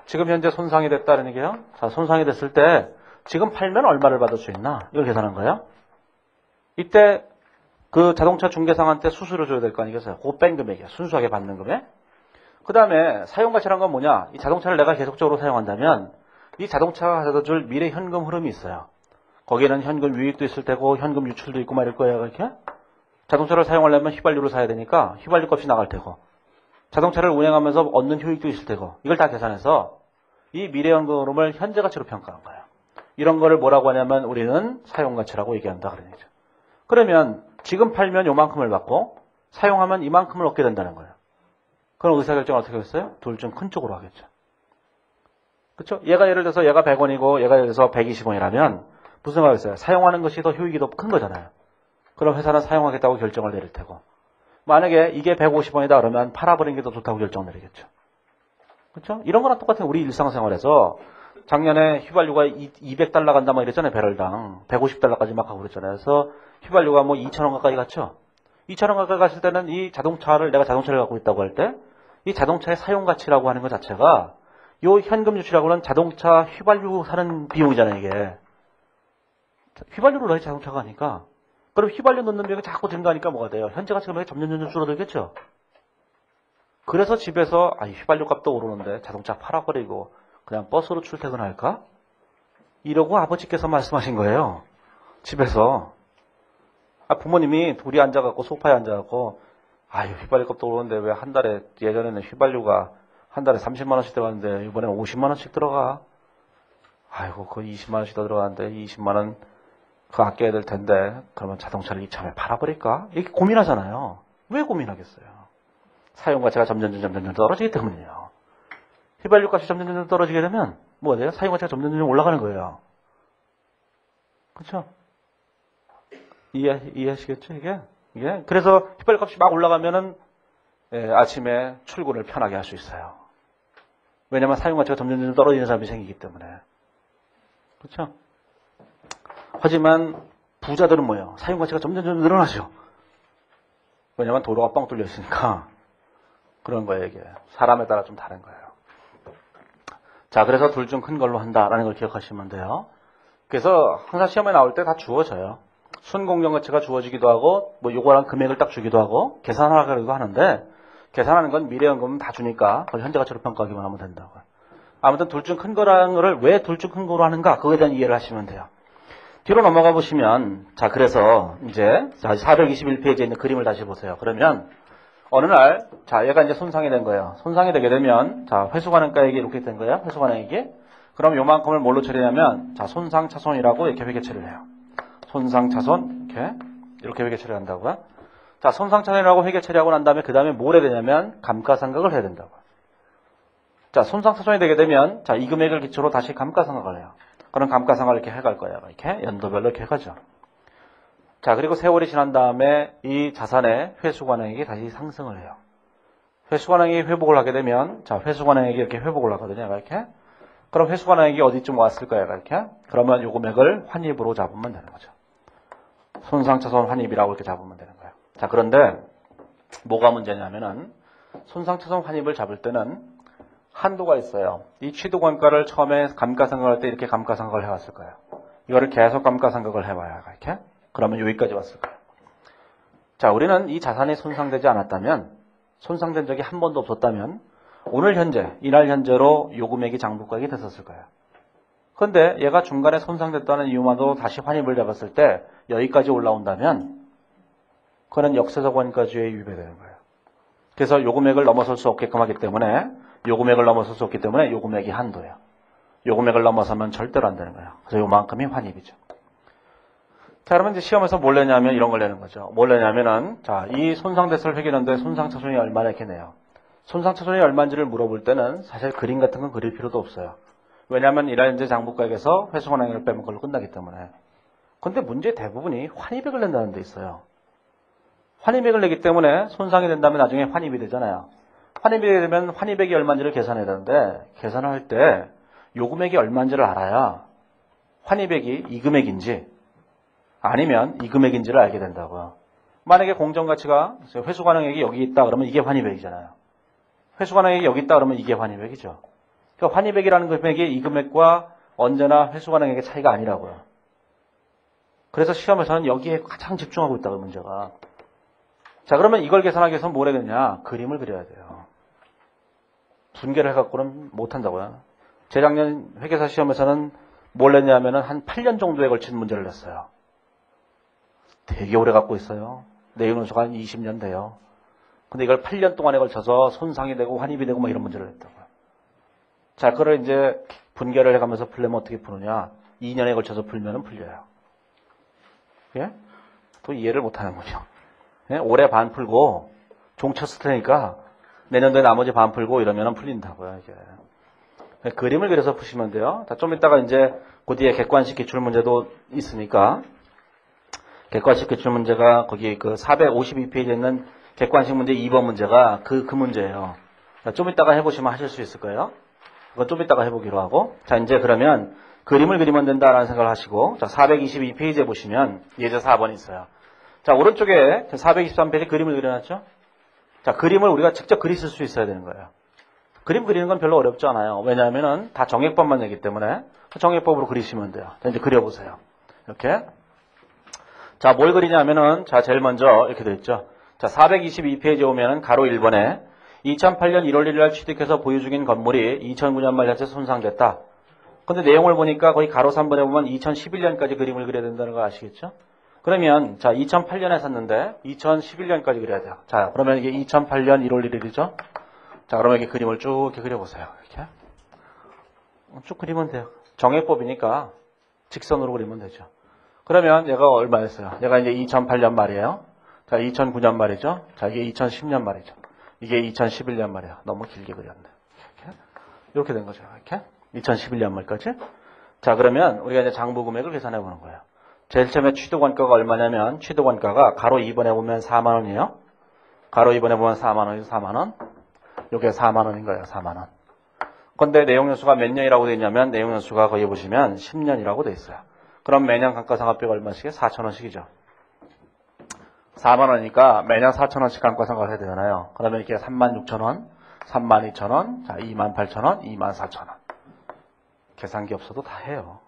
지금 현재 손상이 됐다는 얘기예요. 자, 손상이 됐을 때 지금 팔면 얼마를 받을 수 있나? 이걸 계산한 거예요. 이때 그 자동차 중개상한테 수수료 줘야 될 거 아니겠어요? 그거 뺀 금액이야. 순수하게 받는 금액. 그 다음에 사용가치란 건 뭐냐? 이 자동차를 내가 계속적으로 사용한다면 이 자동차가 가져다 줄 미래 현금 흐름이 있어요. 거기에는 현금 유입도 있을 테고 현금 유출도 있고 말일 거예요. 이렇게. 자동차를 사용하려면 휘발유를 사야 되니까 휘발유 값이 나갈 테고 자동차를 운행하면서 얻는 효익도 있을 테고 이걸 다 계산해서 이 미래 현금 흐름을 현재 가치로 평가한 거예요. 이런 거를 뭐라고 하냐면 우리는 사용가치라고 얘기한다 그런 얘기죠. 그러면 지금 팔면 요만큼을 받고 사용하면 이만큼을 얻게 된다는 거예요. 그럼 의사결정을 어떻게 했어요? 둘 중 큰 쪽으로 하겠죠. 그렇죠? 얘가 예를 들어서 얘가 100원이고 얘가 예를 들어서 120원이라면 무슨 말이겠어요? 사용하는 것이 더 효익이 더 큰 거잖아요. 그럼 회사는 사용하겠다고 결정을 내릴 테고 만약에 이게 150원이다 그러면 팔아버리는 게 더 좋다고 결정 내리겠죠. 그렇죠? 이런 거랑 똑같은 우리 일상생활에서 작년에 휘발유가 200달러 간다 막 이랬잖아요. 배럴당 150달러까지 막 하고 그랬잖아요. 그래서 휘발유가 뭐 2,000원 가까이 갔죠. 2,000원 가까이 갔을 때는 이 자동차를 내가 자동차를 갖고 있다고 할 때 이 자동차의 사용가치라고 하는 것 자체가 요 현금 유출하고는 자동차 휘발유 사는 비용이잖아요. 이게 휘발유로 넣어야 자동차가 하니까 그럼 휘발유 넣는 비용이 자꾸 증가하니까 뭐가 돼요? 현재 가치 금액이 점점 줄어들겠죠. 그래서 집에서 이 휘발유 값도 오르는데 자동차 팔아버리고 그냥 버스로 출퇴근할까? 이러고 아버지께서 말씀하신 거예요. 집에서. 부모님이 둘이 앉아갖고 소파에 앉아갖고 휘발유 값도 오르는데 왜 한 달에 예전에는 휘발유가 한 달에 30만 원씩 들어갔는데 이번에 50만 원씩 들어가. 아이고 그 20만 원씩 더 들어가는데 20만 원 그거 아껴야 될 텐데 그러면 자동차를 이참에 팔아버릴까? 이렇게 고민하잖아요. 왜 고민하겠어요? 사용가치가 점점 떨어지기 때문이에요. 휘발유 값이 점점 떨어지게 되면 뭐가 돼요? 사용가치가 점점 올라가는 거예요. 그렇죠? 이해하시겠죠 이게? 그래서 휘발유 값이 막 올라가면은 아침에 출근을 편하게 할 수 있어요. 왜냐면 사용가치가 점점 떨어지는 사람이 생기기 때문에. 그렇죠? 하지만 부자들은 뭐예요? 사용가치가 점점 늘어나죠. 왜냐면 도로가 뻥 뚫려 있으니까. 그런 거예요 이게. 사람에 따라 좀 다른 거예요. 자, 그래서 둘 중 큰 걸로 한다라는 걸 기억하시면 돼요. 그래서 항상 시험에 나올 때 다 주어져요. 순공정가치가 주어지기도 하고 뭐 요거랑 금액을 딱 주기도 하고 계산하라고 하는데 계산하는 건 미래연금은 다 주니까 그걸 현재가치로 평가하기만 하면 된다고. 아무튼 둘 중 큰 거라는 거를 왜 둘 중 큰 거로 하는가 그거에 대한 이해를 하시면 돼요. 뒤로 넘어가 보시면 자 그래서 이제 421페이지에 있는 그림을 다시 보세요. 그러면 어느 날 자 얘가 이제 손상이 된 거예요. 손상이 되게 되면 자 회수관행가액이 이렇게 된 거예요. 회수관행액이 그럼 요만큼을 뭘로 처리하냐면 자 손상차손이라고 이렇게 회계 처리를 해요. 손상차손 이렇게 회계 처리를 한다고요. 자 손상차손이라고 회계 처리하고 난 다음에 그 다음에 뭘 해야 되냐면 감가상각을 해야 된다고. 자 손상차손이 되게 되면 자 이 금액을 기초로 다시 감가상각을 해요. 그럼 감가상각을 이렇게 해갈 거예요. 이렇게 연도별로 이렇게 해가죠. 자 그리고 세월이 지난 다음에 이 자산의 회수관행액이 다시 상승을 해요. 회수관행액이 회복을 하게 되면 자 회수관행액이 이렇게 회복을 하거든요. 이렇게. 그럼 회수관행액이 어디쯤 왔을 거예요. 이렇게. 그러면 요 금액을 환입으로 잡으면 되는 거죠. 손상차손 환입이라고 이렇게 잡으면 되는 거예요. 자 그런데 뭐가 문제냐면은 손상차손 환입을 잡을 때는 한도가 있어요. 이 취득원가를 처음에 감가상각할 때 이렇게 감가상각을 해왔을 거예요. 이거를 계속 감가상각을 해봐야 이렇게. 그러면 여기까지 왔을 거예요. 자, 우리는 이 자산이 손상되지 않았다면, 손상된 적이 한 번도 없었다면, 오늘 현재, 이날 현재로 요 금액이 장부가액이 됐었을 거예요. 근데 얘가 중간에 손상됐다는 이유만으로 다시 환입을 잡았을 때 여기까지 올라온다면 그거는 역사적 원가주의에 위배되는 거예요. 그래서 요 금액을 넘어설 수 없게끔 하기 때문에 요 금액을 넘어설 수 없기 때문에 요 금액이 한도예요. 요 금액을 넘어서면 절대로 안 되는 거예요. 그래서 요만큼이 환입이죠. 자, 그러면 이제 시험에서 뭘 내냐면 이런 걸 내는 거죠. 뭘 내냐면은, 자, 이 손상대수를 회계하는데 손상차손이 얼마나 이렇게 내요. 손상차손이 얼마인지를 물어볼 때는 사실 그림 같은 건 그릴 필요도 없어요. 왜냐하면 이날인제 장부가액에서 회수관행위를 빼면 그걸로 끝나기 때문에. 근데 문제 대부분이 환입액을 낸다는 데 있어요. 환입액을 내기 때문에 손상이 된다면 나중에 환입이 되잖아요. 환입액이 되면 환입액이 얼마인지를 계산해야 되는데 계산을 할 때 요 금액이 얼마인지를 알아야 환입액이 이 금액인지 아니면 이 금액인지를 알게 된다고요. 만약에 공정가치가 회수관행액이 여기 있다 그러면 이게 환입액이잖아요. 회수관행액이 여기 있다 그러면 이게 환입액이죠. 그러니까 환입액이라는 금액이 이 금액과 언제나 회수관행액의 차이가 아니라고요. 그래서 시험에서는 여기에 가장 집중하고 있다고 문제가. 자, 그러면 이걸 계산하기 위해서 뭘 해야 되냐? 그림을 그려야 돼요. 분개를 해갖고는 못한다고요. 재작년 회계사 시험에서는 뭘 냈냐면은 한 8년 정도에 걸친 문제를 냈어요. 되게 오래 갖고 있어요. 내용연수가 한 20년 돼요. 근데 이걸 8년 동안에 걸쳐서 손상이 되고 환입이 되고 뭐 이런 문제를 냈다고요. 자, 그걸 이제 분개를 해가면서 풀려면 어떻게 푸느냐? 2년에 걸쳐서 풀면은 풀려요. 예? 또 이해를 못 하는군요. 예? 올해 반 풀고 종 쳤을 테니까 내년도에 나머지 반 풀고 이러면은 풀린다고요, 이게. 그림을 그려서 푸시면 돼요. 자, 좀 이따가 이제 그 뒤에 객관식 기출 문제도 있으니까 객관식 기출 문제가 거기 그 452페이지에 있는 객관식 문제 2번 문제가 그 문제예요. 자, 좀 이따가 해보시면 하실 수 있을 거예요. 그건 좀 이따가 해보기로 하고. 자, 이제 그러면 그림을 그리면 된다라는 생각을 하시고, 자, 422페이지에 보시면 예제 4번이 있어요. 자, 오른쪽에 423페이지 그림을 그려놨죠? 자, 그림을 우리가 직접 그리 쓸 수 있어야 되는 거예요. 그림 그리는 건 별로 어렵지 않아요. 왜냐하면은 다 정액법만 내기 때문에 정액법으로 그리시면 돼요. 자, 이제 그려보세요. 이렇게. 자, 뭘 그리냐면은, 자, 제일 먼저 이렇게 돼 있죠. 자, 422페이지에 오면은 가로 1번에 2008년 1월 1일 날 취득해서 보유 중인 건물이 2009년 말 자체 손상됐다. 근데 내용을 보니까 거의 가로 3번에 보면 2011년까지 그림을 그려야 된다는 거 아시겠죠? 그러면, 자, 2008년에 샀는데 2011년까지 그려야 돼요. 자, 그러면 이게 2008년 1월 1일이죠? 자, 그러면 이렇게 그림을 쭉 이렇게 그려보세요. 이렇게. 쭉 그리면 돼요. 정액법이니까 직선으로 그리면 되죠. 그러면 얘가 얼마였어요? 얘가 이제 2008년 말이에요. 자, 2009년 말이죠. 자, 이게 2010년 말이죠. 이게 2011년 말이에요. 너무 길게 그렸네. 이렇게 된 거죠. 이렇게. 2011년 말까지. 자, 그러면 우리가 이제 장부 금액을 계산해 보는 거예요. 제일 처음에 취득원가가 얼마냐면 취득원가가 가로 2번에 보면 4만 원이에요. 가로 2번에 보면 4만 원이죠. 4만 원. 요게 4만 원인 거예요. 4만 원. 근데 내용연수가 몇 년이라고 되어 있냐면 내용연수가 거기 보시면 10년이라고 되어 있어요. 그럼 매년 감가상각비가 얼마씩이에요? 4,000원씩이죠. 4만 원이니까 매년 4,000원씩 감가상각을 해야 되잖아요. 그러면 이렇게 36,000원, 32,000원, 자, 28,000원, 24,000원. 계산기 없어도 다 해요.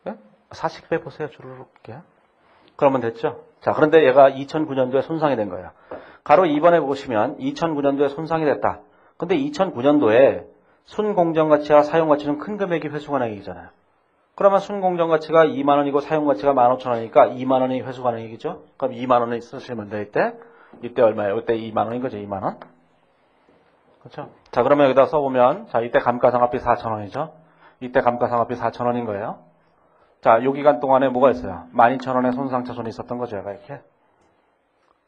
네? 4씩 빼보세요. 주르륵 이렇게. 그러면 됐죠? 자, 그런데 얘가 2009년도에 손상이 된 거예요. 가로 2번에 보시면 2009년도에 손상이 됐다. 근데 2009년도에 순공정가치와 사용가치는 큰 금액이 회수관행이잖아요. 그러면 순공정가치가 2만 원이고 사용가치가 15,000원이니까 2만 원이 회수관행이겠죠? 그럼 2만 원을 쓰시면 돼, 이때 얼마예요? 이때 2만 원인 거죠, 2만 원? 그렇죠? 자, 그러면 여기다 써보면, 자, 이때 감가상각비 4,000원이죠? 이때 감가상각비 4,000원인 거예요. 자, 요 기간 동안에 뭐가 있어요? 12,000원의 손상차손이 있었던 거죠, 얘가 이렇게.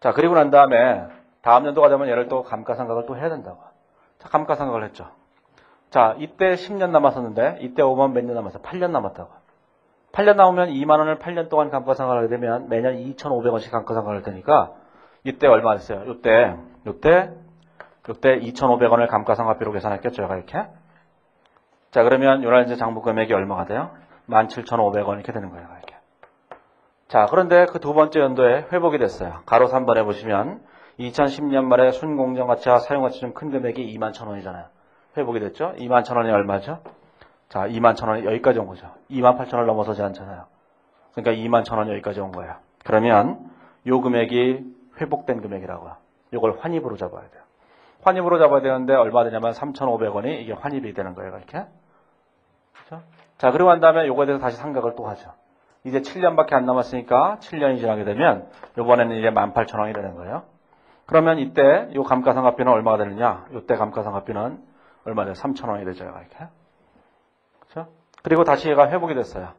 자, 그리고 난 다음에 다음 연도가 되면 얘를 또 감가상각을 또 해야 된다고. 자, 감가상각을 했죠. 자, 이때 10년 남았었는데 이때 오면 몇 년 남았어요? 8년 남았다고. 8년 남으면 2만 원을 8년 동안 감가상각을 하게 되면 매년 2,500원씩 감가상각을 할 테니까 이때 얼마 했어요? 이때 2,500원을 감가상각비로 계산했겠죠, 얘가 이렇게. 자, 그러면 요날 이제 장부 금액이 얼마가 돼요? 17,500원 이렇게 되는 거예요, 이렇게. 자, 그런데 그 두 번째 연도에 회복이 됐어요. 가로 3번에 보시면 2010년 말에 순공정가치와 사용가치 중 큰 금액이 21,000원이잖아요. 회복이 됐죠? 21,000원이 얼마죠? 자, 21,000원이 여기까지 온 거죠. 28,000원을 넘어서지 않잖아요. 그러니까 21,000원이 여기까지 온 거예요. 그러면 요 금액이 회복된 금액이라고요. 요걸 환입으로 잡아야 돼요. 환입으로 잡아야 되는데 얼마 되냐면 3,500원이 이게 환입이 되는 거예요, 이렇게. 그렇죠? 자, 그리고 난 다음에 요거에 대해서 다시 생각을 또 하죠. 이제 7년밖에 안 남았으니까 7년이 지나게 되면 요번에는 이제 18,000원이 되는 거예요. 그러면 이때 요 감가상각비는 얼마가 되느냐? 요때 감가상각비는 얼마 돼요? 3,000원이 되죠. 이렇게. 그렇죠? 그리고 다시 얘가 회복이 됐어요.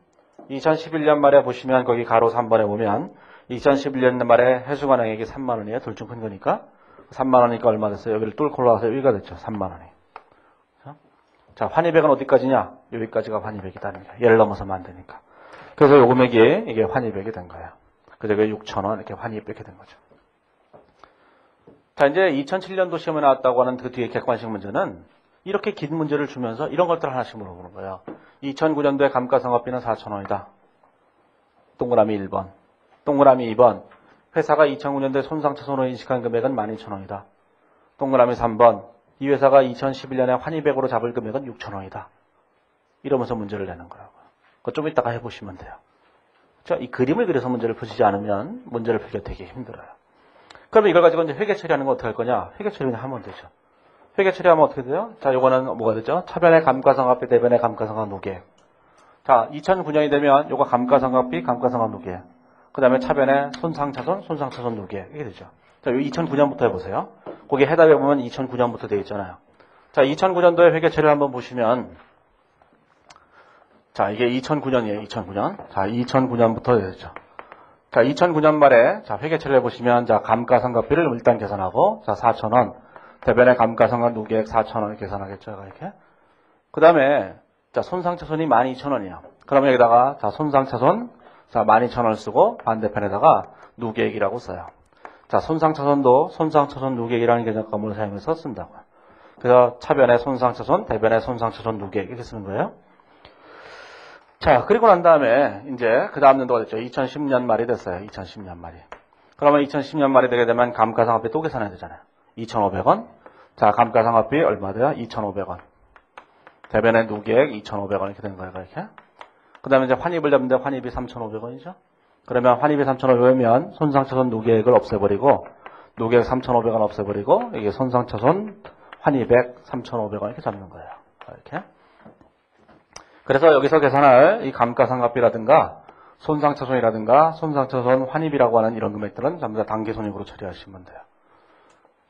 2011년 말에 보시면 거기 가로 3번에 보면 2011년 말에 해수관액이 3만 원이에요. 둘 중 큰 거니까. 3만 원이니까 얼마 됐어요? 여기를 뚫고 올라가서 여기가 됐죠. 3만 원이. 그렇죠? 자, 환입액은 어디까지냐? 여기까지가 환입액이다는 거예요. 얘를 넘어서면 안 되니까. 그래서 요 금액이 이게 환입액이 된 거예요. 그래서 6,000원 이렇게 환입액이 된 거죠. 자, 이제 2007년도 시험에 나왔다고 하는 그 뒤에 객관식 문제는 이렇게 긴 문제를 주면서 이런 것들 하나씩 물어보는 거예요. 2009년도에 감가상각비는 4,000원이다. 동그라미 1번. 동그라미 2번. 회사가 2009년도에 손상차손으로 인식한 금액은 12,000원이다. 동그라미 3번. 이 회사가 2011년에 환입액으로 잡을 금액은 6,000원이다. 이러면서 문제를 내는 거라고요. 그거 좀 이따가 해보시면 돼요. 자, 이 그림을 그려서 문제를 푸시지 않으면 문제를 풀기가 되게 힘들어요. 그러면 이걸 가지고 이제 회계 처리하는 거 어떻게 할 거냐? 회계 처리 그냥 하면 되죠. 회계 처리하면 어떻게 돼요? 자, 요거는 뭐가 되죠? 차변의 감가상각비 대변의 감가상각 누계. 자, 2009년이 되면 요거 감가상각비, 감가상각 누계. 그 다음에 차변의 손상차손, 손상차손 누계. 이게 되죠. 자, 요 2009년부터 해보세요. 거기 해답에 보면 2009년부터 되어 있잖아요. 자, 2009년도에 회계 처리를 한번 보시면 자, 이게 2009년이에요. 2009년. 자, 2009년부터 되죠. 자, 2009년 말에 자, 회계 처리를 해보시면 자, 감가상각비를 일단 계산하고 자, 4,000원. 대변의 감가상각 누계액 4,000원 계산하겠죠. 이렇게. 그 다음에 자, 손상차손이 12,000원이에요. 그러면 여기다가 자, 손상차손 자, 12,000원을 쓰고 반대편에다가 누계액이라고 써요. 자, 손상차손도 손상차손 누계액이라는 개념감을 사용해서 쓴다고요. 그래서 차변의 손상차손, 대변의 손상차손 누계액 이렇게 쓰는 거예요. 자, 그리고 난 다음에 이제 그 다음 년도가 됐죠. 2010년 말이 됐어요. 2010년 말이. 그러면 2010년 말이 되게 되면 감가상각비 또 계산해야 되잖아요. 2,500원. 자, 감가상각비 얼마 돼요? 2,500원. 대변의 누계액 2,500원 이렇게 되는 거예요. 이렇게. 그 다음에 이제 환입을 잡는데 환입이 3,500원이죠. 그러면 환입이 3,500원이면 손상차손 누계액을 없애버리고 누계액 3,500원 없애버리고 이게 손상차손 환입액 3,500원 이렇게 잡는 거예요. 이렇게. 그래서 여기서 계산할 이 감가상각비라든가 손상차손이라든가 손상차손 환입이라고 하는 이런 금액들은 전부 다 단기손익으로 처리하시면 돼요.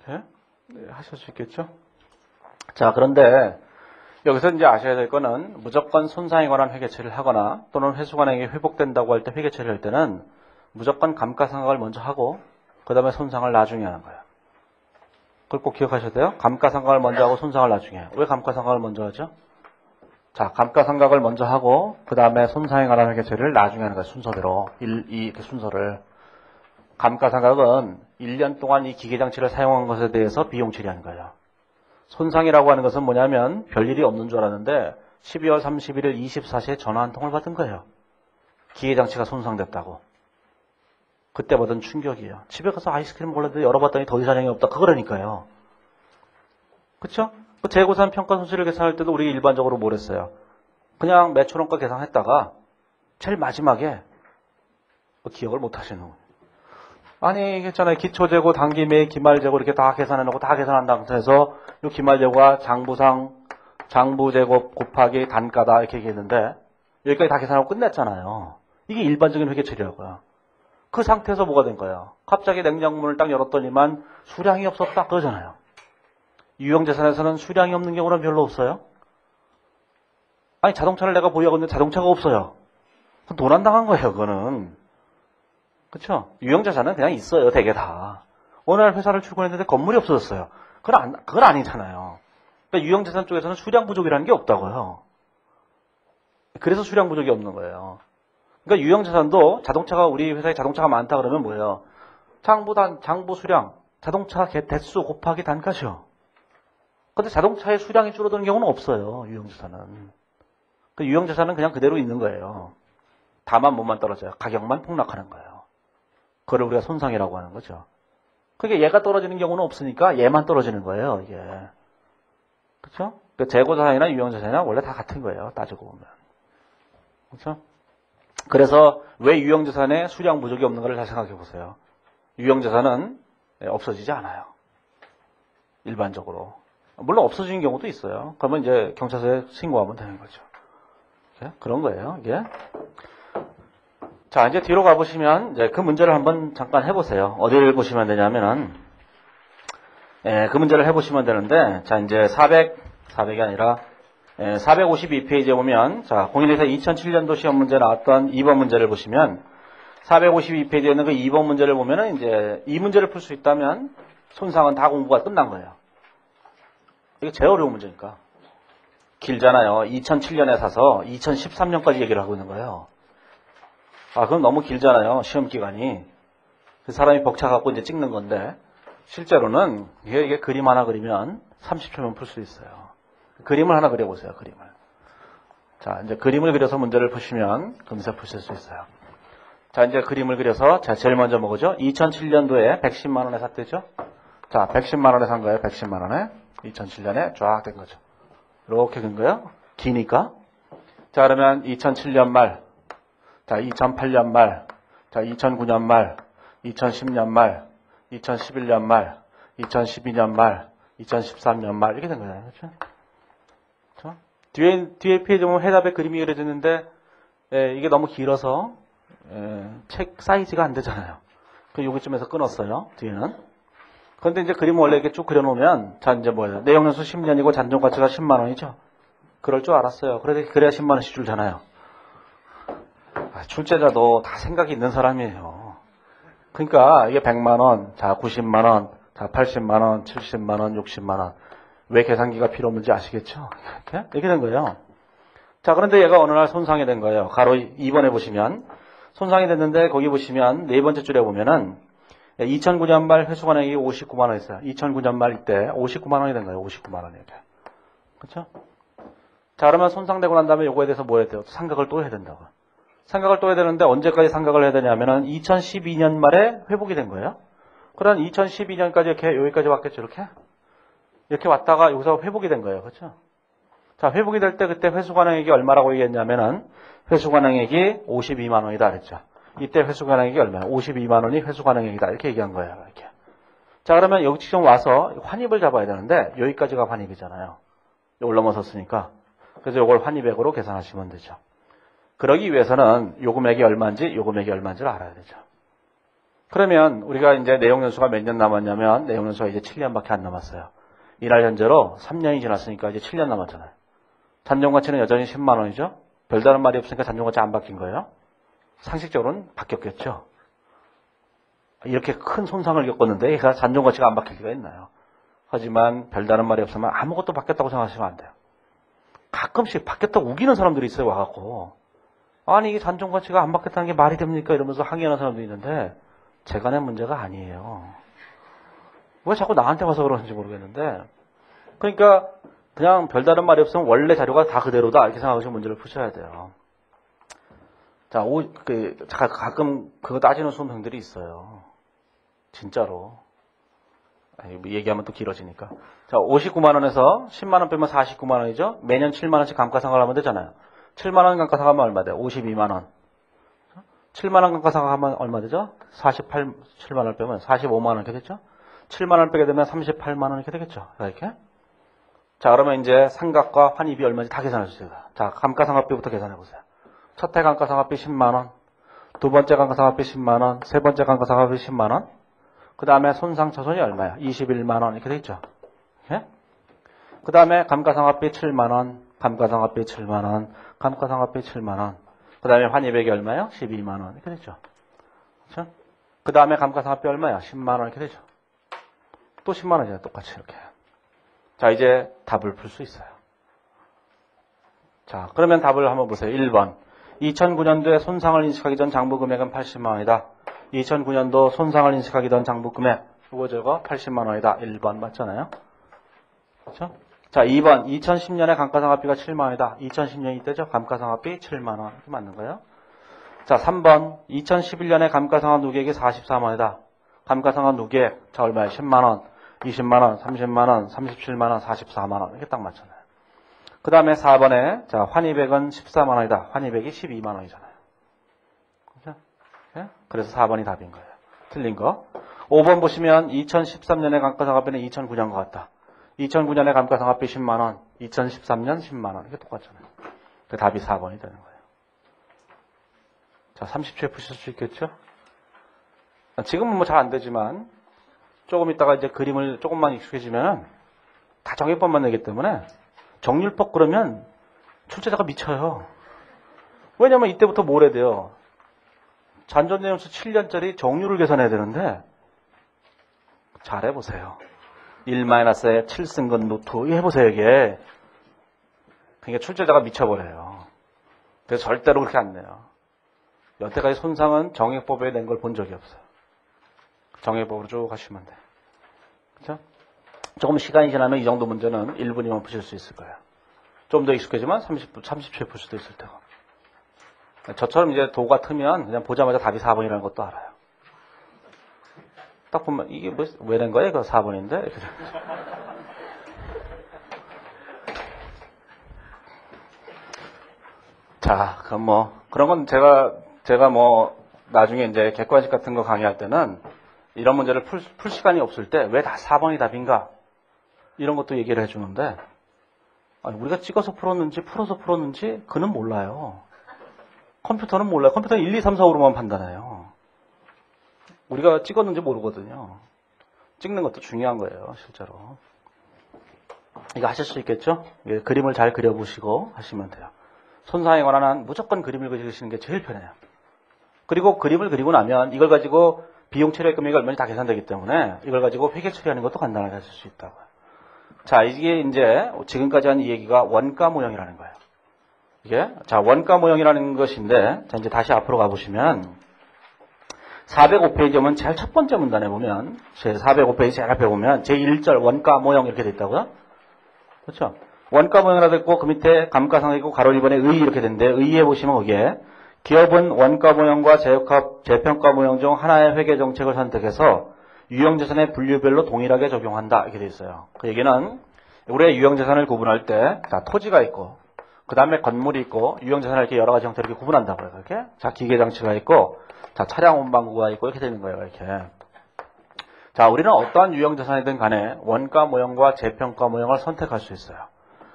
이렇게 네, 하실 수 있겠죠? 자, 그런데 여기서 이제 아셔야 될 거는 무조건 손상에 관한 회계 처리를 하거나 또는 회수관액이 회복된다고 할 때 회계 처리를 할 때는 무조건 감가상각을 먼저 하고 그 다음에 손상을 나중에 하는 거예요. 그걸 꼭 기억하셔야 돼요. 감가상각을 먼저 하고 손상을 나중에 해요. 왜 감가상각을 먼저 하죠? 자, 감가상각을 먼저 하고 그 다음에 손상에 관한 회계 처리를 나중에 하는 거예요. 순서대로 1, 2 이렇게 순서를. 감가상각은 1년 동안 이 기계장치를 사용한 것에 대해서 비용 처리하는 거예요. 손상이라고 하는 것은 뭐냐면 별일이 없는 줄 알았는데 12월 31일 24시에 전화 한 통을 받은 거예요. 기계장치가 손상됐다고. 그때 받은 충격이에요. 집에 가서 아이스크림 먹었는데 열어봤더니 더 이상이 없다. 그거라니까요. 그쵸? 그 재고산 평가 손실을 계산할 때도 우리 일반적으로 뭘 했어요? 그냥 몇천 원가 계산했다가 제일 마지막에 기억을 못 하시는 거예요. 아니, 있잖아요. 기초재고, 단기매입, 기말재고 이렇게 다 계산해놓고 다 계산한다고 해서 이 기말재고가 장부상, 장부재고 곱하기 단가다 이렇게 얘기했는데 여기까지 다 계산하고 끝냈잖아요. 이게 일반적인 회계 처리라고요. 그 상태에서 뭐가 된 거예요? 갑자기 냉장고문을 딱 열었더니만 수량이 없었다 그러잖아요. 유형재산에서는 수량이 없는 경우는 별로 없어요. 아니, 자동차를 내가 보유하고 있는데 자동차가 없어요. 도난당한 거예요, 그거는. 그렇죠? 유형자산은 그냥 있어요, 대개 다. 어느 날 회사를 출근했는데 건물이 없어졌어요. 그건 아니잖아요. 그러니까 유형자산 쪽에서는 수량 부족이라는 게 없다고요. 그래서 수량 부족이 없는 거예요. 그러니까 유형자산도 자동차가 우리 회사에 자동차가 많다 그러면 뭐예요? 장부 수량, 자동차 대수 곱하기 단가죠. 근데 자동차의 수량이 줄어드는 경우는 없어요, 유형자산은. 그 유형자산은 그냥 그대로 있는 거예요. 다만 뭐만 떨어져요? 가격만 폭락하는 거예요. 그걸 우리가 손상이라고 하는 거죠. 그게 얘가 떨어지는 경우는 없으니까 얘만 떨어지는 거예요, 이게. 그렇죠? 그 재고자산이나 유형자산이나 원래 다 같은 거예요, 따지고 보면. 그렇죠? 그래서 왜 유형자산에 수량 부족이 없는 걸 잘 생각해 보세요. 유형자산은 없어지지 않아요. 일반적으로. 물론 없어지는 경우도 있어요. 그러면 이제 경찰서에 신고하면 되는 거죠. 그런 거예요, 이게. 자, 이제 뒤로 가보시면, 이제 그 문제를 한번 잠깐 해보세요. 어디를 보시면 되냐면은, 그 문제를 해보시면 되는데, 자, 이제 400이 아니라, 452페이지에 보면, 자, 공인에서 2007년도 시험 문제 나왔던 2번 문제를 보시면, 452페이지에 있는 그 2번 문제를 보면은, 이제, 이 문제를 풀 수 있다면, 손상은 다 공부가 끝난 거예요. 이게 제일 어려운 문제니까. 길잖아요. 2007년에 사서 2013년까지 얘기를 하고 있는 거예요. 아, 그럼 너무 길잖아요. 시험 기간이. 그 사람이 벅차갖고 이제 찍는 건데, 실제로는 이게 그림 하나 그리면 30초면 풀 수 있어요. 그림을 하나 그려보세요, 그림을. 자, 이제 그림을 그려서 문제를 푸시면 금세 푸실 수 있어요. 자, 이제 그림을 그려서, 자, 제일 먼저 뭐죠? 2007년도에 110만원에 샀대죠? 자, 110만원에 산 거예요, 110만원에. 2007년에 쫙 된 거죠. 이렇게 된 거예요. 기니까. 자, 그러면 2007년 말, 자, 2008년 말, 자, 2009년 말, 2010년 말, 2011년 말, 2012년 말, 2013년 말, 이렇게 된 거잖아요. 그렇죠? 그렇죠? 뒤에 페이지 보면 해답의 그림이 그려졌는데, 이게 너무 길어서, 책 사이즈가 안 되잖아요. 그 여기쯤에서 끊었어요, 뒤에는. 그런데 이제 그림 원래 이렇게 쭉 그려놓으면, 자, 이제 뭐예요? 내용연수 10년이고 잔존가치가 10만원이죠? 그럴 줄 알았어요. 그래야 10만원씩 줄잖아요. 아, 출제자도 다 생각이 있는 사람이에요. 그러니까 이게 100만원, 자, 90만원, 자, 80만원, 70만원, 60만원. 왜 계산기가 필요 없는지 아시겠죠? 이렇게 된 거예요. 자, 그런데 얘가 어느 날 손상이 된 거예요. 가로 2번에 보시면. 손상이 됐는데, 거기 보시면, 네 번째 줄에 보면은, 2009년 말 회수관액이 59만원 있어요. 2009년 말 이때 59만원이 된 거예요. 59만원이 이렇게. 그렇죠? 자, 그러면 손상되고 난 다음에 요거에 대해서 뭐 해야 돼요? 상각을 또 해야 된다고. 상각을 또 해야 되는데 언제까지 상각을 해야 되냐면은 2012년 말에 회복이 된 거예요. 그럼 2012년까지 이렇게 여기까지 왔겠죠, 이렇게? 이렇게 왔다가 여기서 회복이 된 거예요. 그렇죠? 자, 회복이 될 때 그때 회수관액이 얼마라고 얘기했냐면은 회수관액이 52만원이다 그랬죠. 이때 회수관액이 얼마야? 52만원이 회수관액이다. 이렇게 얘기한 거예요. 이렇게. 자, 그러면 여기 지금 와서 환입을 잡아야 되는데 여기까지가 환입이잖아요. 요걸 넘어섰으니까. 그래서 요걸 환입액으로 계산하시면 되죠. 그러기 위해서는 요 금액이 얼마인지 요 금액이 얼마인지를 알아야 되죠. 그러면 우리가 이제 내용연수가 몇 년 남았냐면 내용연수가 이제 7년밖에 안 남았어요. 이날 현재로 3년이 지났으니까 이제 7년 남았잖아요. 잔존가치는 여전히 10만원이죠. 별다른 말이 없으니까 잔존가치 안 바뀐 거예요. 상식적으로는 바뀌었겠죠. 이렇게 큰 손상을 겪었는데 얘가 잔존가치가 안 바뀔 리가 있나요? 하지만 별다른 말이 없으면 아무것도 바뀌었다고 생각하시면 안 돼요. 가끔씩 바뀌었다고 우기는 사람들이 있어요. 와갖고. 아니 이게 잔존가치가 안 바뀌었다는 게 말이 됩니까? 이러면서 항의하는 사람도 있는데 제가 낸 문제가 아니에요. 왜 자꾸 나한테 와서 그러는지 모르겠는데 그러니까 그냥 별다른 말이 없으면 원래 자료가 다 그대로다 이렇게 생각하시고 문제를 푸셔야 돼요. 자, 가끔 그거 따지는 수험생들이 있어요. 진짜로. 얘기하면 또 길어지니까. 자, 59만원에서 10만원 빼면 49만원이죠? 매년 7만원씩 감가상각을 하면 되잖아요. 7만원 감가상각하면 얼마 돼요? 52만원. 7만원 감가상각하면 얼마 되죠? 7만원 빼면 45만원 이렇게 되죠? 7만원 빼게 되면 38만원 이렇게 되겠죠? 이렇게. 자, 그러면 이제 상각과 환입이 얼마인지 다 계산해 주세요. 자, 감가상각비부터 계산해 보세요. 첫 해 감가상각비 10만원, 두 번째 감가상각비 10만원, 세 번째 감가상각비 10만원, 그 다음에 손상처손이 얼마야? 21만원 이렇게 돼 있죠. 예? 그 다음에 감가상각비 7만원, 감가상각비 7만원, 감가상각비 7만원, 그 다음에 환입액이 얼마야? 12만원 이렇게 되죠. 그렇죠? 그 다음에 감가상각비 얼마야? 10만원 이렇게 되죠. 또 10만원이잖아요. 똑같이 이렇게. 자, 이제 답을 풀 수 있어요. 자, 그러면 답을 한번 보세요. 1번. 2009년도에 손상을 인식하기 전 장부 금액은 80만원이다. 2009년도 손상을 인식하기 전 장부 금액. 이거 저거 80만원이다. 1번 맞잖아요. 그렇죠? 자, 2번. 2010년에 감가상각비가 7만원이다. 2010년 이때죠. 감가상각비 7만원. 이렇게 맞는 거예요. 자, 3번. 2011년에 감가상각 누계액이 44만원이다. 감가상각 누계액. 자, 얼마야? 10만원, 20만원, 30만원, 37만원, 44만원. 이렇게 딱 맞잖아요. 그 다음에 4번에, 자, 환입액은 14만원이다. 환입액이 12만원이잖아요. 그죠? 예? 그래서 4번이 답인 거예요. 틀린 거. 5번 보시면 2013년에 감가상각비는 2009년 것 같다. 2009년에 감가상각비 10만원, 2013년 10만원. 이게 똑같잖아요. 그 답이 4번이 되는 거예요. 자, 30초에 푸실 수 있겠죠? 지금은 뭐 잘 안 되지만 조금 있다가 이제 그림을 조금만 익숙해지면 다 정해법만 내기 때문에 정률법 그러면 출제자가 미쳐요. 왜냐면 이때부터 뭘 해야 돼요? 잔존내용수 7년짜리 정률을 계산해야 되는데 잘 해보세요. 1-에 7승근 루트 해보세요 이게. 그러니까 출제자가 미쳐버려요. 그래서 절대로 그렇게 안 내요. 여태까지 손상은 정액법에 낸 걸 본 적이 없어요. 정액법으로 쭉 하시면 돼요. 그렇죠? 조금 시간이 지나면 이 정도 문제는 1분이면 푸실 수 있을 거예요. 좀 더 익숙해지면 30초에 풀 수도 있을 테고. 저처럼 이제 도가 트면 그냥 보자마자 답이 4번이라는 것도 알아요. 딱 보면 이게 뭐, 왜 낸 거예요? 이거 4번인데? 자, 그럼 뭐, 그런 건 제가 뭐, 나중에 이제 객관식 같은 거 강의할 때는 이런 문제를 풀 시간이 없을 때 왜 다 4번이 답인가? 이런 것도 얘기를 해주는데, 아니, 우리가 찍어서 풀었는지 풀어서 풀었는지 그는 몰라요. 컴퓨터는 몰라요. 컴퓨터는 1, 2, 3, 4으로만 판단해요. 우리가 찍었는지 모르거든요. 찍는 것도 중요한 거예요, 실제로. 이거 하실 수 있겠죠? 예, 그림을 잘 그려보시고 하시면 돼요. 손상에 관한 한 무조건 그림을 그리시는 게 제일 편해요. 그리고 그림을 그리고 나면 이걸 가지고 비용 처리할 금액이 얼마나 다 계산되기 때문에 이걸 가지고 회계 처리하는 것도 간단하게 하실 수 있다고요. 자, 이게 이제 지금까지 한 이 얘기가 원가 모형이라는 거예요. 이게 자, 원가 모형이라는 것인데 자, 이제 다시 앞으로 가보시면 405페이지 오면 제일 첫 번째 문단에 보면 제 405페이지 제일 앞에 보면 제1절 원가 모형 이렇게 돼 있다고요. 그렇죠? 원가 모형이라 돼 있고 그 밑에 감가상각이고 가로 1번에 의 이렇게 된데 의에 보시면 거기에 기업은 원가 모형과 재평가 모형 중 하나의 회계 정책을 선택해서 유형자산의 분류별로 동일하게 적용한다 이렇게 돼 있어요. 그 얘기는 우리가 유형자산을 구분할 때 자, 토지가 있고 그 다음에 건물이 있고 유형자산을 이렇게 여러 가지 형태로 이렇게 구분한다고요. 이렇게 자, 기계장치가 있고 자, 차량 운반구가 있고 이렇게 되는 거예요. 이렇게. 자, 우리는 어떠한 유형자산이든 간에 원가 모형과 재평가 모형을 선택할 수 있어요.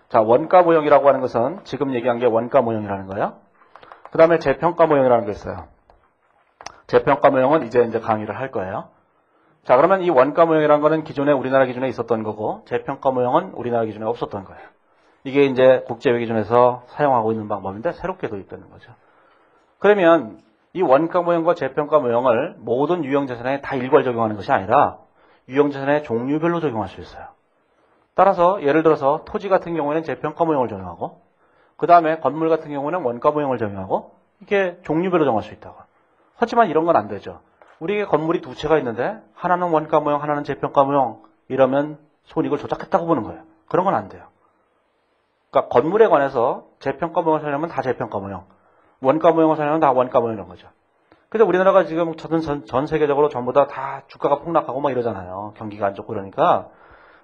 자, 원가 모형이라고 하는 것은 지금 얘기한 게 원가 모형이라는 거예요. 그 다음에 재평가 모형이라는 게 있어요. 재평가 모형은 이제 강의를 할 거예요. 자, 그러면 이 원가 모형이라는 거는 기존에 우리나라 기준에 있었던 거고 재평가 모형은 우리나라 기준에 없었던 거예요. 이게 이제 국제회 기준에서 사용하고 있는 방법인데 새롭게 도입되는 거죠. 그러면 이 원가 모형과 재평가 모형을 모든 유형자산에 다 일괄 적용하는 것이 아니라 유형자산의 종류별로 적용할 수 있어요. 따라서 예를 들어서 토지 같은 경우에는 재평가 모형을 적용하고 그 다음에 건물 같은 경우는 원가 모형을 적용하고 이게 종류별로 정할 수 있다고. 하지만 이런 건 안 되죠. 우리에게 건물이 두 채가 있는데 하나는 원가 모형 하나는 재평가 모형 이러면 손익을 조작했다고 보는 거예요. 그런 건 안 돼요. 그러니까 건물에 관해서 재평가 모형을 사려면 다 재평가 모형 원가 모형을 사려면 다 원가 모형 이런 거죠. 근데 우리나라가 지금 전 세계적으로 전부 다 주가가 폭락하고 막 이러잖아요. 경기가 안 좋고 그러니까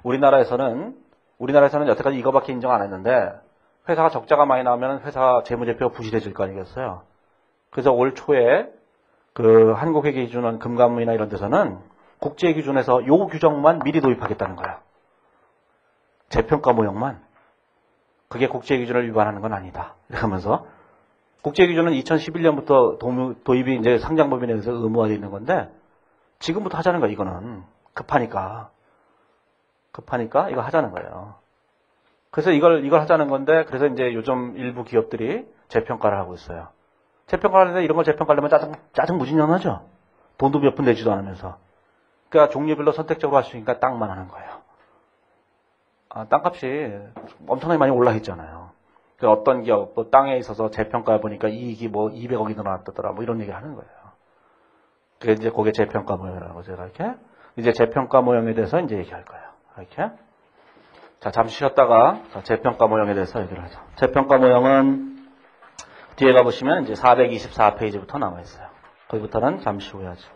우리나라에서는 여태까지 이거밖에 인정 안 했는데 회사가 적자가 많이 나오면 회사 재무제표가 부실해질 거 아니겠어요. 그래서 올 초에 그 한국회계 기준원 금감원이나 이런 데서는 국제 기준에서 요 규정만 미리 도입하겠다는 거예요. 재평가 모형만. 그게 국제 기준을 위반하는 건 아니다. 이러면서 국제 기준은 2011년부터 도입이 이제 상장법인에 대해서 의무화되어 있는 건데 지금부터 하자는 거야. 이거는 급하니까 이거 하자는 거예요. 그래서 이걸 하자는 건데 그래서 이제 요즘 일부 기업들이 재평가를 하고 있어요. 재평가를 하는데 이런 걸 재평가하려면 짜증 무진년하죠. 돈도 몇 푼 내지도 않으면서. 그러니까 종류별로 선택적으로 할 수 있으니까 땅만 하는 거예요. 땅값이 엄청나게 많이 올라 있잖아요. 어떤 기업, 뭐 땅에 있어서 재평가 보니까 이익이 뭐 200억이 늘어났다더라, 뭐 이런 얘기 하는 거예요. 그게 이제 그게 재평가 모형이라고 제가 이렇게. 이제 재평가 모형에 대해서 이제 얘기할 거예요. 이렇게. 자, 잠시 쉬었다가 재평가 모형에 대해서 얘기를 하죠. 재평가 모형은 뒤에 가보시면 이제 424페이지부터 남아있어요. 거기부터는 잠시 후에 하죠.